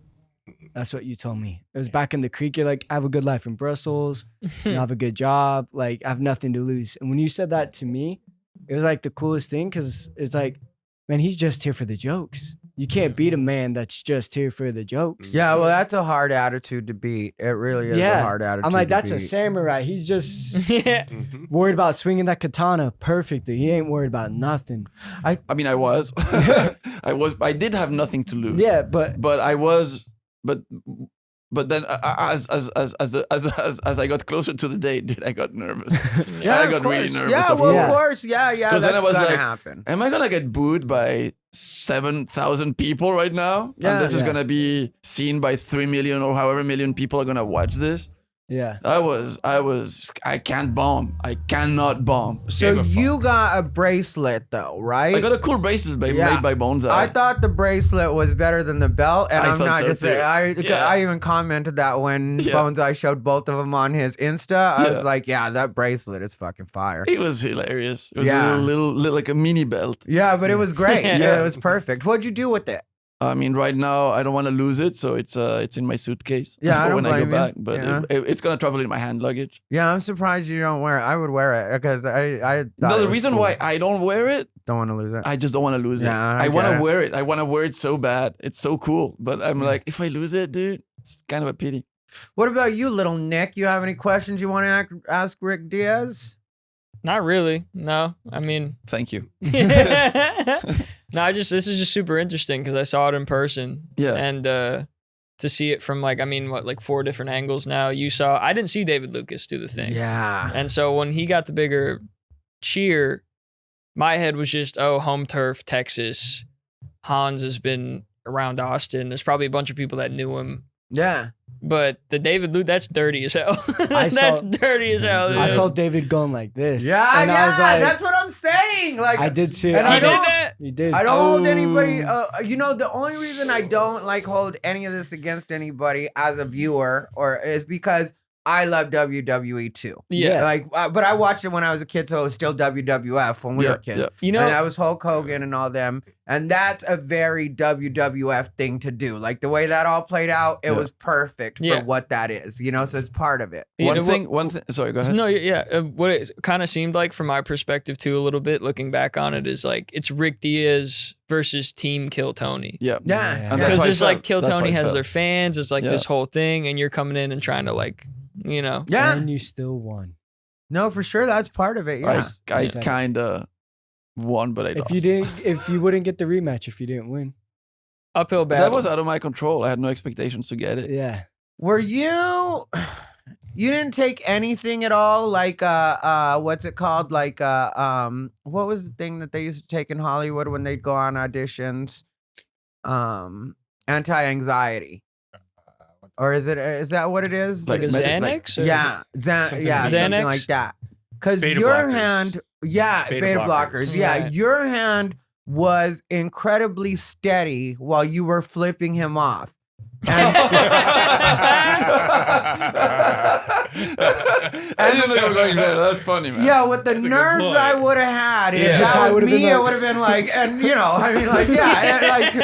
That's what you told me. It was back in the creek. You're like, "I have a good life in Brussels. I have a good job. Like, I have nothing to lose." And when you said that to me, it was like the coolest thing, because it's like, man, he's just here for the jokes. You can't beat a man that's just here for the jokes. Yeah, well, that's a hard attitude to beat. It really is a hard attitude. I'm like, to that's a beat. samurai. He's just Yeah. worried about swinging that katana perfectly. He ain't worried about nothing. I mean, I was. I did have nothing to lose. Yeah, but I was. But then, as I got closer to the date, dude, I got nervous. Yeah, I got really nervous. of course. Yeah, Because that's then I was gonna like, happen. am I gonna get booed by 7,000 people right now? Yeah. And this is Yeah. gonna be seen by 3 million or however million people are gonna watch this. yeah. I can't bomb. I cannot bomb. So you got a bracelet though, right? I got a cool bracelet made by Bonsai. I thought the bracelet was better than the belt, and I I'm thought not so just too. I even commented that when Yeah. Bonsai showed both of them on his Insta. I Yeah. was like, yeah, that bracelet is fucking fire. It was hilarious. It was Yeah. a little like a mini belt. Yeah, but it was great. Yeah. Yeah, it was perfect. What'd you do with it? I mean, right now I don't want to lose it, so it's in my suitcase. Yeah, I for don't when I go blame you. back. But Yeah. it's gonna travel in my hand luggage. Yeah, I'm surprised you don't wear it. I would wear it because I thought No, it the was reason cool. why I don't wear it, Don't want to lose it. I just don't want to lose it. Yeah, I I want get to it. wear it. I want to wear it so bad. It's so cool. But I'm like, if I lose it, dude, it's kind of a pity. What about you, little Nick? You have any questions you want to ask Ric Diez? Not really. No. I mean, Thank you. no, this is just super interesting because I saw it in person. Yeah. And to see it from like 4 different angles now. I didn't see David Lucas do the thing. Yeah. And so when he got the bigger cheer, my head was just, home turf, Texas. Hans has been around Austin. There's probably a bunch of people that knew him. Yeah. But the David Luke, that's dirty as hell. That's dirty as hell. Dude. I saw David going like this. Yeah, and I was like, that's what I'm saying. Like I did see it. And I He did don't, that? You did. I don't hold anybody. The only reason I don't like hold any of this against anybody as a viewer is because I love WWE too. Yeah. Like, but I watched it when I was a kid, so it was still WWF when we were kids. Yeah. You know, and that was Hulk Hogan and all them. And that's a very WWF thing to do. Like the way that all played out, it was perfect for what that is, you know, so it's part of it. One thing, sorry, go ahead. No, yeah. What it kind of seemed like from my perspective too, a little bit looking back on it, is like it's Ric Diez versus Team Kill Tony. Yeah. Yeah. And that's Because how I it's like felt. Kill That's how Tony I has felt. their fans. It's like this whole thing, and you're coming in and trying to like, you know. Yeah. And you still won. No, for sure. That's part of it. Yeah. I kind of won, but I lost. If you wouldn't get the rematch if you didn't win. Uphill battle. That was out of my control. I had no expectations to get it. Yeah. Were you didn't take anything at all? Like, what's it called? Like, what was the thing that they used to take in Hollywood when they'd go on auditions? Anti-anxiety. Or is that what it is? like a Xanax? Yeah, something Xanax? like that. Because Beta your blockers. hand, beta blockers. Yeah, Right. your hand was incredibly steady while you were flipping him off. And, I didn't know you were going there. That's funny, man. yeah, with the That's a good nerves point. I would have had, if Yeah. that Ty was would've me, been it like- would have been like, and you know, I mean, like, yeah, like,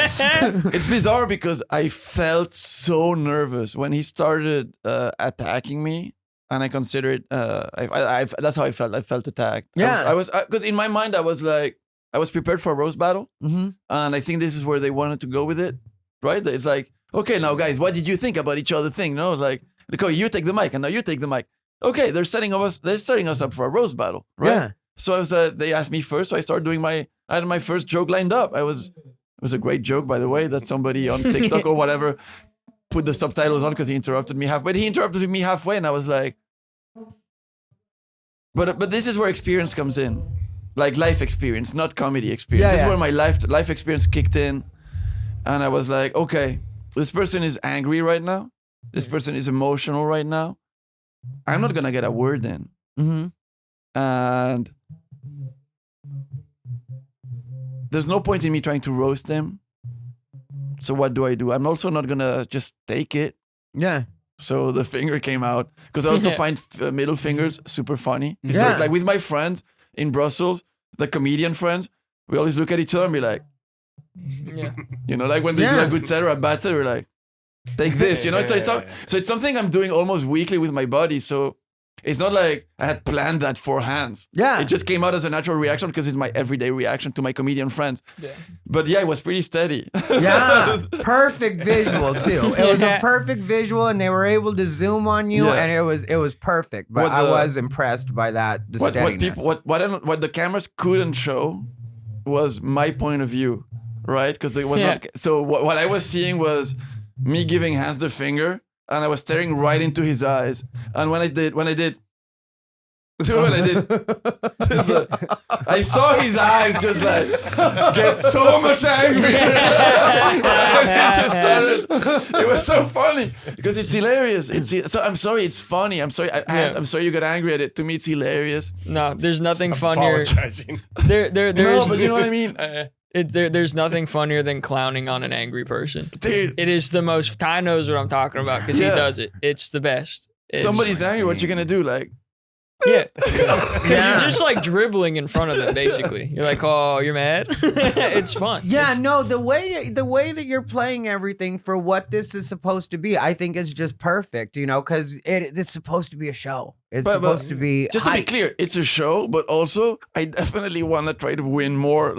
It's bizarre because I felt so nervous when he started attacking me, and I consider it. That's how I felt. I felt attacked. Yeah. I was because in my mind I was like, I was prepared for a roast battle, and I think this is where they wanted to go with it, right? It's like, okay, now guys, what did you think about each other thing? No, like, okay, you take the mic, and now you take the mic. Okay, they're setting us up for a roast battle, right? Yeah. So I was, they asked me first, so I started doing I had my first joke lined up. It was a great joke, by the way, that somebody on TikTok or whatever put the subtitles on because he interrupted me halfway. He interrupted me halfway, and I was like, but this is where experience comes in, like life experience, not comedy experience. This is where my life experience kicked in, and I was like, okay, this person is angry right now. This person is emotional right now. I'm not gonna get a word in. And there's no point in me trying to roast him. So what do? I'm also not gonna just take it. yeah. So the finger came out because I also find middle fingers super funny. Yeah. Like with my friends in Brussels, the comedian friends, we always look at each other and be like, Yeah. you know, like when they do a good set or a bad set, we're like, take this, you know. So it's something I'm doing almost weekly with my body. So it's not like I had planned that beforehand. Yeah. It just came out as a natural reaction because it's my everyday reaction to my comedian friends. Yeah. But yeah, it was pretty steady. Yeah, perfect visual too. It was a perfect visual, and they were able to zoom on you, and it was perfect. But I was impressed by that. Steadiness. What the cameras couldn't show was my point of view, right? Because it was not. So what I was seeing was me giving Hans the finger, and I was staring right into his eyes. And when I did. I saw his eyes just like get so much angry. It was so funny because it's hilarious. So I'm sorry, it's funny. I'm sorry. I'm sorry you got angry at it. To me, it's hilarious. No, there's nothing funnier. Apologizing. There's No, but you know what I mean. There's nothing funnier than clowning on an angry person. Dude, It is the most. Ty knows what I'm talking about because he does it. It's the best. somebody's angry. What you gonna do? Like, Yeah. Because you're just like dribbling in front of them, basically. You're like, oh, you're mad? It's fun. Yeah, no, the way that you're playing everything for what this is supposed to be, I think is just perfect, you know, because it's supposed to be a show. It's supposed to be just to be clear, it's a show, but also I definitely want to try to win more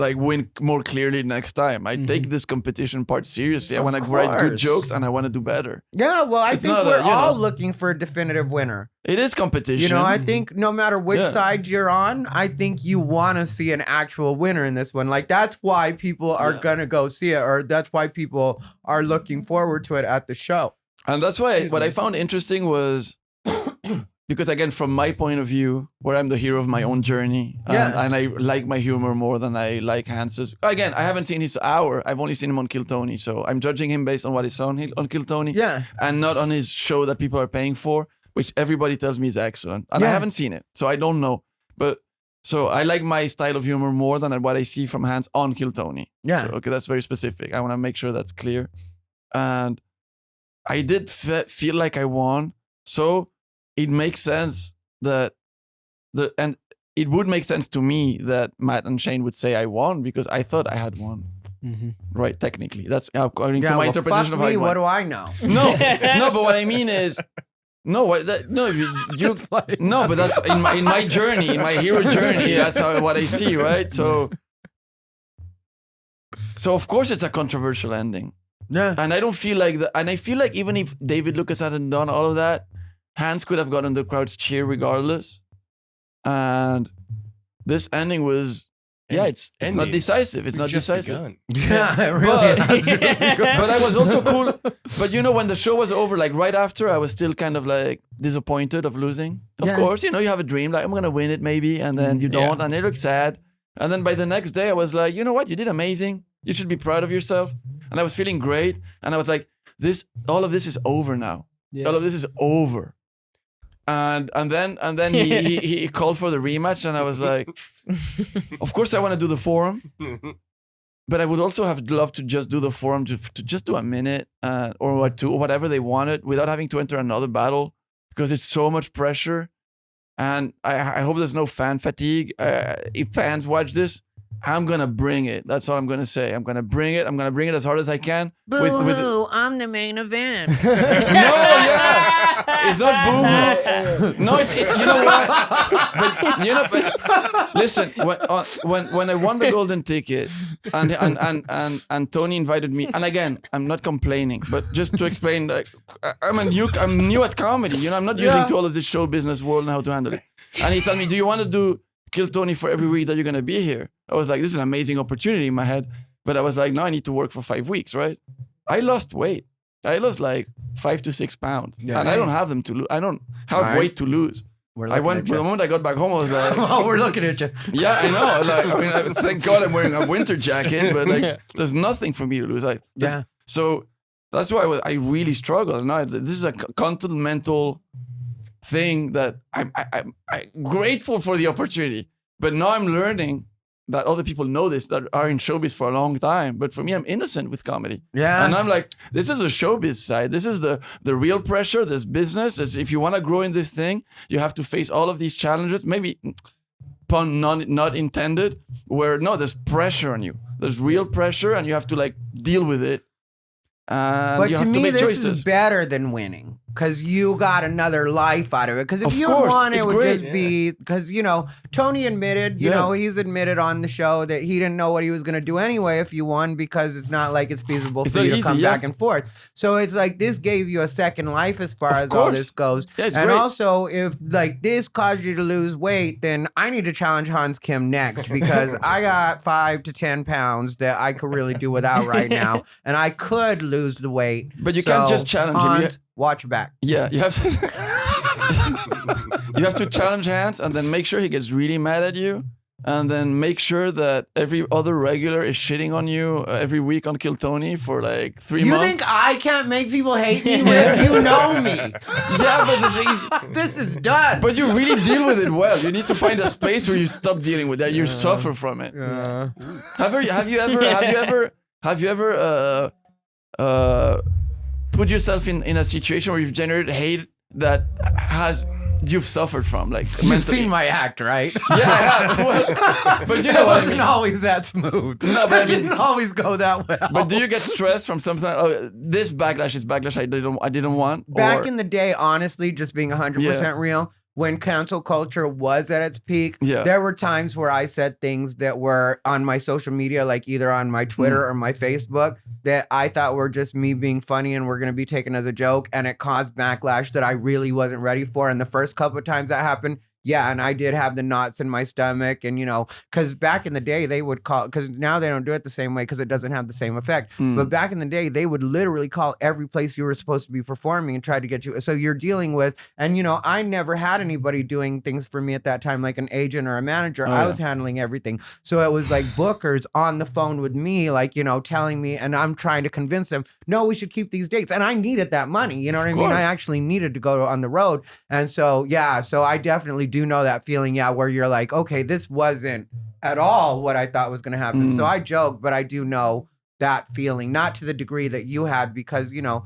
clearly next time. I take this competition part seriously. I want to write good jokes and I want to do better. Yeah, well, I think we're all looking for a definitive winner. It is competition. You know, I think no matter which side you're on, I think you want to see an actual winner in this one. Like, that's why people are going to go see it, or that's why people are looking forward to it at the show. And that's why what I found interesting was because again, from my point of view, where I'm the hero of my own journey, and I like my humor more than I like Hans's. Again, I haven't seen his hour. I've only seen him on Kill Tony, so I'm judging him based on what I saw on Kill Tony, and not on his show that people are paying for, which everybody tells me is excellent, and I haven't seen it, so I don't know. But so I like my style of humor more than what I see from Hans on Kill Tony. Yeah, so, okay, that's very specific. I want to make sure that's clear, and I did feel like I won, so. It makes sense and it would make sense to me that Matt and Shane would say I won because I thought I had won. Right, technically. That's according to my interpretation of how I won. What do I know? No, but what I mean is, no, but that's in my journey, in my hero journey. That's what I see, right? So of course it's a controversial ending. Yeah, and I don't feel like that. And I feel like even if David Lucas hadn't done all of that, Hans could have gotten the crowd's cheer regardless. And this ending was, it's not decisive. It's not decisive. Yeah, it really is. But I was also cool. But when the show was over, like right after, I was still kind of like disappointed of losing. Of course, you have a dream, like I'm going to win it maybe. And then you don't, and they look sad. And then by the next day, I was like, you know what? You did amazing. You should be proud of yourself. And I was feeling great. And I was like, all of this is over now. Yeah. All of this is over. And then he called for the rematch, and I was like, of course I want to do the forum, but I would also have loved to just do the forum to just do a minute or two or whatever they wanted without having to enter another battle, because it's so much pressure, and I hope there's no fan fatigue. If fans watch this, I'm gonna bring it. That's all I'm gonna say. I'm gonna bring it. I'm gonna bring it as hard as I can. Boo-hoo, I'm the main event. It's not boo-hoo. No, it's you know what? But listen, when I won the golden ticket and Tony invited me, and again, I'm not complaining, but just to explain, like I'm new at comedy. I'm not using to all of this show business world and how to handle it. And he told me, do you want to do Kill Tony for every week that you're gonna be here? I was like, this is an amazing opportunity in my head. But I was like, no, I need to work for 5 weeks, right? I lost weight. I lost like 5 to 6 pounds. Yeah, and I don't have them to lose. I don't have weight to lose. The moment I got back home, I was like, oh, we're looking at you. Yeah, I know. Like, thank God I'm wearing a winter jacket, but like, there's nothing for me to lose. So that's why I really struggle. Now this is a constant mental thing that I'm grateful for the opportunity. But now I'm learning that other people know this, that are in showbiz for a long time. But for me, I'm innocent with comedy. Yeah. And I'm like, this is a showbiz side. This is the real pressure. There's business. If you want to grow in this thing, you have to face all of these challenges. Maybe, pun not intended, where there's pressure on you. There's real pressure, and you have to like deal with it. But you have to make choices. This is better than winning, because you got another life out of it. Because if you won, it would just be because Tony admitted, he's admitted on the show that he didn't know what he was going to do anyway if you won, because it's not like it's feasible for you to come back and forth. So it's like this gave you a second life as far as all this goes. Yeah, and also, if like this caused you to lose weight, then I need to challenge Hans Kim next, because I got 5 to 10 pounds that I could really do without right now, and I could lose the weight. But you can't just challenge him. Watch your back. Yeah, you have to. You have to challenge Hans, and then make sure he gets really mad at you, and then make sure that every other regular is shitting on you every week on Kill Tony for like 3 months. You think I can't make people hate me? You know me. Yeah, but the thing is, this is done. But you really deal with it well. You need to find a space where you stop dealing with that. You suffer from it. Yeah. Have you ever put yourself in a situation where you've generated hate that you've suffered from, like you've mentally? Seen my act, right? Yeah, I have. Well, but it wasn't always that smooth. No, but it didn't always go that well. But do you get stressed from something? Oh, this backlash is backlash I didn't want. Back in the day, honestly, just being 100% real. When cancel culture was at its peak, there were times where I said things that were on my social media, like either on my Twitter or my Facebook, that I thought were just me being funny and were going to be taken as a joke. And it caused backlash that I really wasn't ready for. And the first couple of times that happened, yeah, and I did have the knots in my stomach, and because back in the day they would call, because now they don't do it the same way because it doesn't have the same effect. But back in the day they would literally call every place you were supposed to be performing and try to get you. So you're dealing with, and I never had anybody doing things for me at that time, like an agent or a manager. I was handling everything, so it was like bookers on the phone with me, like telling me, and I'm trying to convince them, no, we should keep these dates, and I needed that money. You know what I mean? I actually needed to go on the road, and so I definitely do know that feeling, where you're like, okay, this wasn't at all what I thought was going to happen. So I joke, but I do know that feeling, not to the degree that you had, because the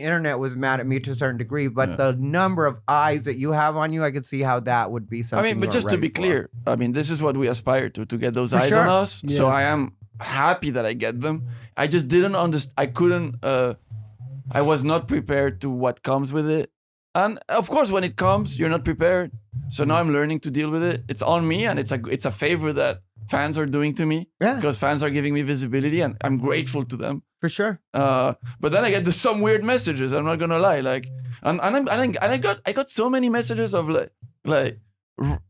internet was mad at me to a certain degree, but the number of eyes that you have on you, I could see how that would be something. I mean, but just to be clear, I mean, this is what we aspire to get those eyes on us. Yes. So I am happy that I get them. I just didn't understand. I couldn't. I was not prepared to what comes with it. And of course, when it comes, you're not prepared. So now I'm learning to deal with it. It's on me, and it's a favor that fans are doing to me. Yeah. Because fans are giving me visibility, and I'm grateful to them. For sure. But then I get some weird messages. I'm not gonna lie. Like, and I got so many messages of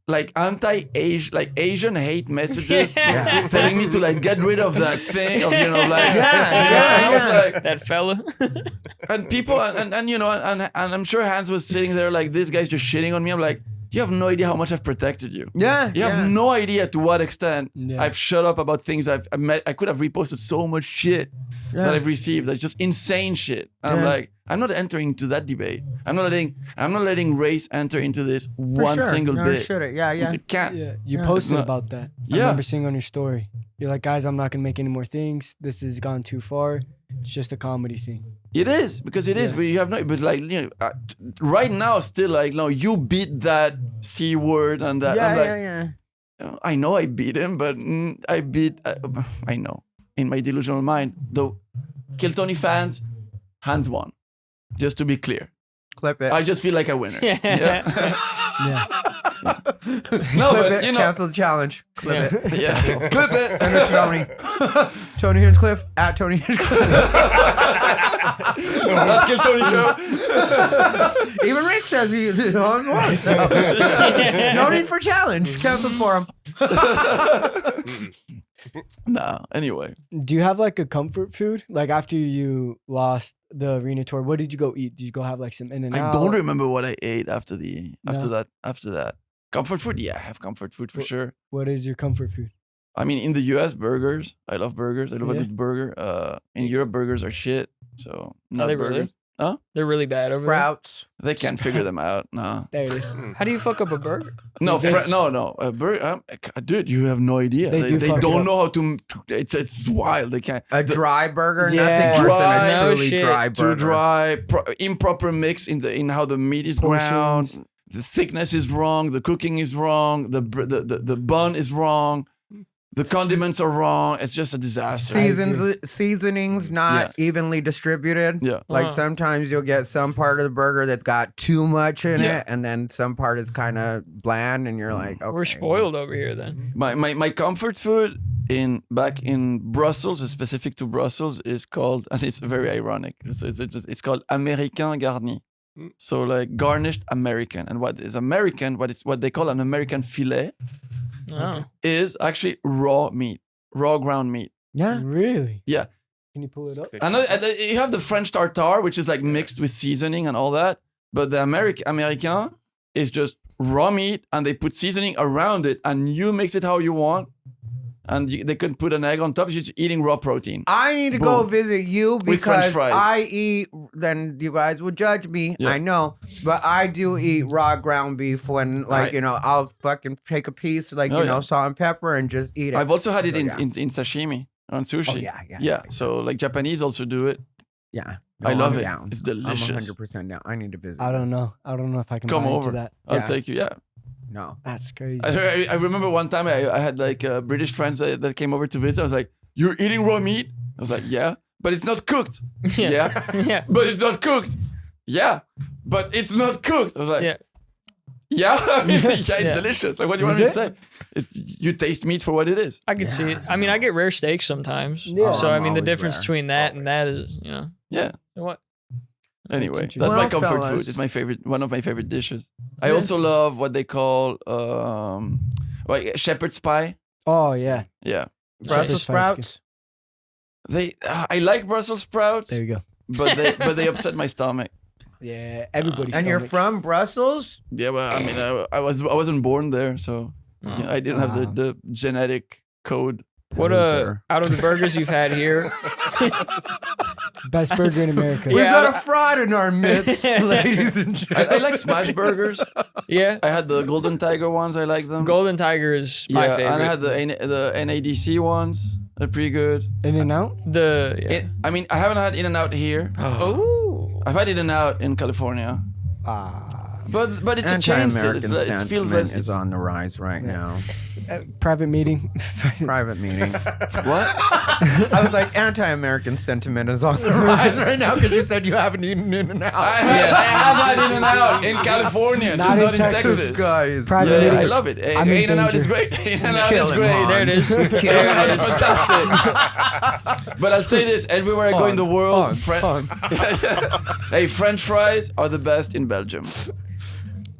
like anti-Asian, like Asian hate messages, telling me to like get rid of that thing of and I was like that fella. And people and I'm sure Hans was sitting there like, this guy's just shitting on me. I'm like, you have no idea how much I've protected you. Yeah, you have no idea to what extent I've shut up about things I could have reposted so much shit that I've received. That's just insane shit. And I'm like, I'm not entering into that debate. I'm not letting race enter into this single bit. You can't. Yeah. You posted about that. I remember seeing on your story. You're like, guys, I'm not gonna make any more things. This has gone too far. It's just a comedy thing. It is, because it is, but you have no. But like, right now, still like, no, you beat that C word and that. I know I beat him, but I know in my delusional mind, though. Kill Tony fans, Hans won. Just to be clear. Clip it. I just feel like a winner. No, clip it. Cancel the challenge. Clip it. Yeah. Clip it. Send it to Tony. Tony Hinchcliffe at Tony Hinchcliffe. Not Kill Tony show. Even Rick says he's on one. So. No need for challenge. Cancel for him. Nah, anyway. Do you have like a comfort food? Like after you lost the arena tour, what did you go eat? Did you go have like some In-N-Out? I don't remember what I ate after that. Comfort food? Yeah, I have comfort food for sure. What is your comfort food? I mean, in the US, burgers. I love burgers. I love a good burger. In Europe, burgers are shit. So are they really? Huh? They're really bad over Sprouts. They can't figure them out. No. There it is. How do you fuck up a burger? No, no. A burger, dude, you have no idea. They don't know how to. It's wild. They can't. A dry burger, nothing worse than a truly dry burger. Too dry. Improper mix in how the meat is ground. The thickness is wrong. The cooking is wrong. The bun is wrong. The condiments are wrong. It's just a disaster. Seasonings not evenly distributed. Yeah. Like sometimes you'll get some part of the burger that's got too much in it, and then some part is kind of bland, and you're like, okay. We're spoiled over here then. My comfort food back in Brussels, specific to Brussels, is called, and it's very ironic. It's called Américain garni. So like garnished American, and what is American? What they call an American filet. Is actually raw ground meat. Yeah. Really? Yeah. Can you pull it up? And you have the French tartare, which is like mixed with seasoning and all that. But the American is just raw meat, and they put seasoning around it, and you mix it how you want. And they can put an egg on top. You're just eating raw protein. I need to go visit you because I eat. Then you guys would judge me. Yeah. I know, but I do eat raw ground beef when, like, I'll fucking take a piece, like salt and pepper, and just eat it. I've also had it in sashimi on sushi. Oh, yeah. So like Japanese also do it. Yeah. No, I love it. Down. It's delicious. I'm 100% down. I need to visit. I don't know if I can come buy over. Into that. I'll take you. Yeah. No, that's crazy. I remember one time I had like British friends that came over to visit. I was like, "You're eating raw meat?" I was like, "Yeah, but it's not cooked." Yeah, but it's not cooked. Yeah, but it's not cooked. I was like, "Yeah, it's delicious." Like, what do you want me to say? You taste meat for what it is. I can see it. I mean, I get rare steaks sometimes. Yeah. So I mean, the difference between that and that is, Yeah. What? Anyway, that's interesting. my Well, comfort fellas. food. It's my favorite, one of my favorite dishes. I also love what they call like shepherd's pie. Oh yeah. Yeah, Brussels sprouts. I like Brussels sprouts, There you go. but they upset my stomach. Yeah, everybody's. And you're from Brussels? Yeah, well, I mean, I wasn't born there, so yeah, I didn't have the genetic code. What out of the burgers you've had here? best burger in America. We Yeah, got a fraud in our midst, ladies and gentlemen. I like smash burgers. Yeah, I had the Golden Tiger ones. I like them. Golden Tiger is my favorite. and I had the NADC ones. They're pretty good. In-N-Out. I mean, I haven't had In-N-Out here. Oh, I've had In-N-Out in California. But it's a chain still. Anti-American It feels sentiment like is on the rise right now. Private meeting. Private meeting. what? I was like, anti-American sentiment is on the rise right now because you said you haven't eaten In-N-Out. I have had In-N-Out in California, Not just in not in Texas. Texas. Guys. Private Yeah, meeting. I love it. I'm in In-N-Out is danger. great. In-N-Out Kill is him, great. Hans. there it is. Kill him. In-N-Out is fantastic. But I'll say this: everywhere I go in the world, hey, French fries are the best in Belgium.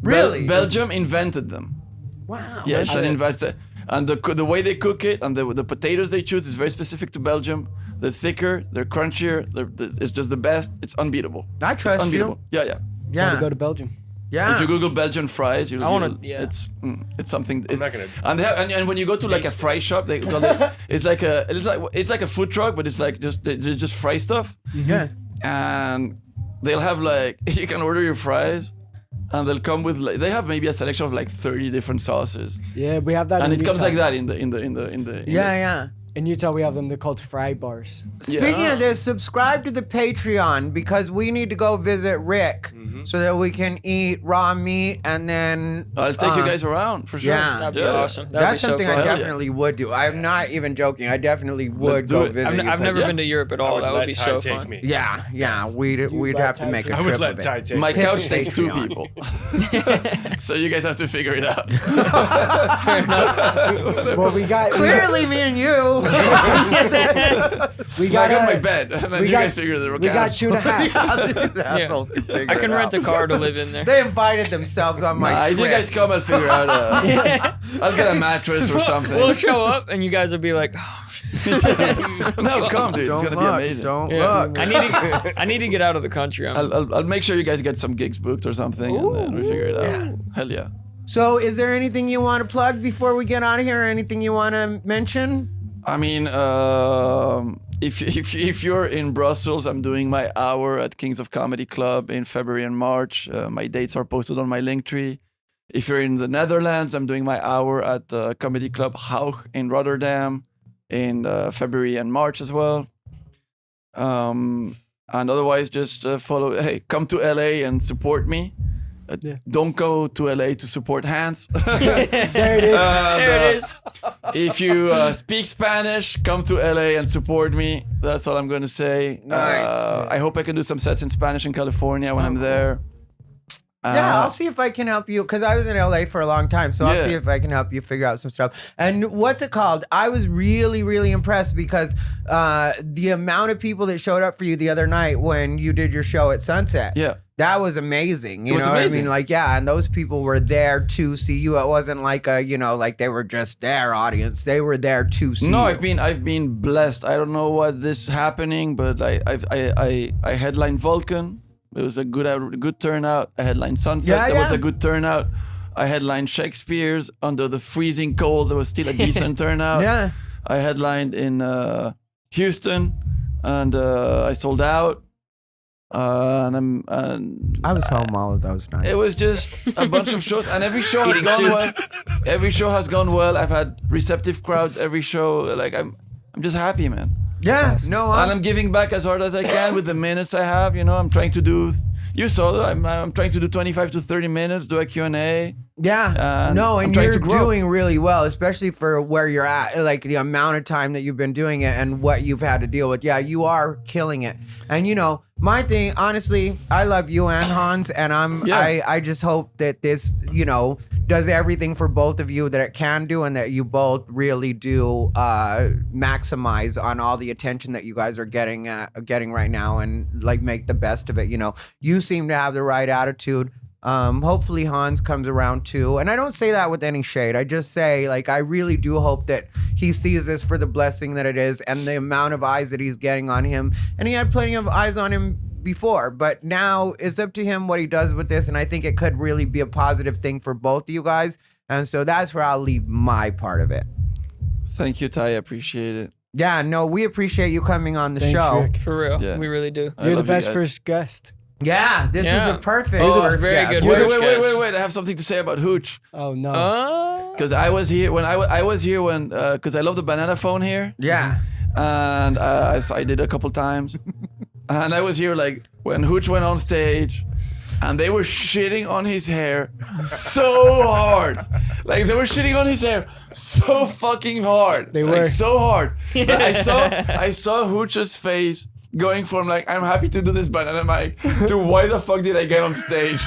Really? Belgium invented them. Wow. Yeah, it's an invention. And the way they cook it and the potatoes they choose is very specific to Belgium. They're thicker, they're crunchier. It's just the best. It's unbeatable. I trust It's unbeatable. you. Yeah. Yeah. Gotta go to Belgium. Yeah. If you Google Belgian fries, I wanna- yeah. it's something. It's, not gonna and they have, and when you go to like a fry shop, they call it, it's like a food truck, but it's like they just fry stuff. Yeah. And they'll have like you can order your fries. And they'll come with like they have maybe a selection of like 30 different sauces, Yeah, we have that. and in it comes Utah. like that in the Yeah. In Utah, we have them. They're called fry bars. Speaking of this, subscribe to the Patreon because we need to go visit Rick so that we can eat raw meat and then. I'll take you guys around for sure. Yeah. That'd be awesome. That'd That's be so something fun. I Hell yeah. definitely would do. I'm not even joking. I definitely would do go it. visit. you I've never 'cause- been to Europe at all. That would be so fun. Me. Yeah. We'd let have to Ty make a take I trip would let of it. Ty take My me. couch takes 2 Patreon. people, so you guys have to figure it out. Well, we got Clearly, me and you. we I got got my bed, and then we you got- guys figure the we got couch. 2.5. These assholes can figure I can it rent out. a car to live in there. They invited themselves on my If trip. you guys come, I'll figure out. I'll get a mattress or something. We'll show up and you guys will be like, oh, shit. No, come, dude. Don't It's gonna look. be amazing. Don't Yeah. look. I need to get out of the country. I'll make sure you guys get some gigs booked or something, and then we figure it out. Hell yeah. So, is there anything you want to plug before we get out of here? Or anything you want to mention? I mean, if you're in Brussels, I'm doing my hour at Kings of Comedy Club in February and March. My dates are posted on my Linktree. If you're in the Netherlands, I'm doing my hour at Comedy Club Hooch in Rotterdam in February and March as well. And otherwise, just follow. Hey, come to LA and support me. Don't go to LA to support Hans. There it is. There it is. If you speak Spanish, come to LA and support me. That's all I'm going to say. Nice. I hope I can do some sets in Spanish in California when I'm there. Yeah, I'll see if I can help you because I was in LA for a long time. So I'll Yeah. see if I can help you figure out some stuff. And what's it called? I was really, really impressed because the amount of people that showed up for you the other night when you did your show at Sunset. Yeah. That was amazing. You was know what I amazing. mean? Like, yeah, and those people were there to see you. It wasn't like like they were just their audience. They were there to see No, you. I've been blessed. I don't know what this happening, but I headlined Vulcan. It was a good turnout. I headlined Sunset. That was a good turnout. I headlined Shakespeare's under the freezing cold. There was still a decent turnout. Yeah. I headlined in Houston, and I sold out. And I was home all of those nights. it was just a bunch of shows, and every show has gone well. Every show has gone well. I've had receptive crowds every show. Like I'm just happy, man. Yeah. No, And I'm giving back as hard as I can with the minutes I have. You know, I'm trying to do. You saw, I'm trying to do 25 to 30 minutes, do a Q&A. Yeah. And No, I'm and trying you're to grow. doing really well, especially for where you're at, like the amount of time that you've been doing it and what you've had to deal with. Yeah, you are killing it. And my thing, honestly, I love you and Hans, and I just hope that this, does everything for both of you that it can do, and that you both really do maximize on all the attention that you guys are getting right now, and like make the best of it. You know, you seem to have the right attitude. Hopefully Hans comes around too. And I don't say that with any shade. I just say, like, I really do hope that he sees this for the blessing that it is, and the amount of eyes that he's getting on him. And he had plenty of eyes on him before, but now it's up to him what he does with this. And I think it could really be a positive thing for both of you guys. And so that's where I'll leave my part of it. Thank you, Ty. I appreciate it. Yeah, no, we appreciate you coming on the Thanks, show. Rick. For real. Yeah. We really do. You're the best first guest. Yeah, this is a perfect. Oh, very good. Wait. I have something to say about Hooch. Oh no. Because I was here when I was here when because I love the banana phone here. Yeah. And I did a couple times, and I was here like when Hooch went on stage, and they were shitting on his hair so hard. Like they were shitting on his hair so fucking hard. They It's were like so hard. But I saw Hooch's face going from like I'm happy to do this banana mic to why the fuck did I get on stage?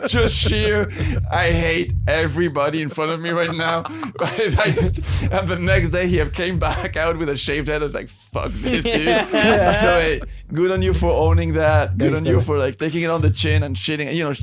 just sheer I hate everybody in front of me right now. And the next day he came back out with a shaved head. I was like, fuck this, dude. So hey, good on you for owning that. Good on you for like taking it on the chin and shitting. You know,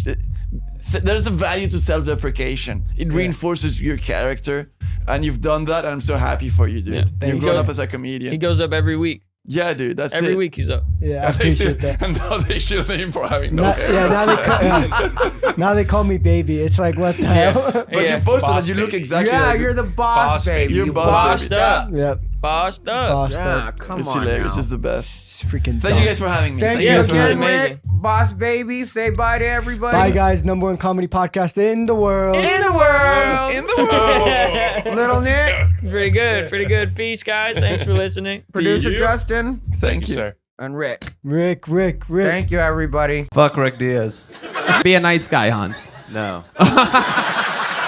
there's a value to self-deprecation. It reinforces your character, and you've done that. And I'm so happy for you, dude. You've grown up as a comedian. He goes up every week. Yeah, dude, that's Every it. week he's up. Yeah, I appreciate that. And now they shit on him for having no hair. Yeah, now they call me baby. It's like, what the hell? But you posted that you look exactly Yeah, like you're the boss, baby. You're You boss Bossed up. Yep. Bossed up. Bossed Yeah, up. come It's on hilarious. now. It's the best. It's freaking Thank dumb. you guys for having me. Thank you you guys for again, having me. amazing. Rick. Boss baby, say bye to everybody. Bye, guys. #1 comedy podcast in the world. In the world. In the world. Little Nick, Pretty good. Pretty good. Peace, guys. Thanks for listening. producer you. Justin, Thank you. sir. and Rick. Rick. Thank you, everybody. Fuck Ric Diez. Be a nice guy, Hans. No.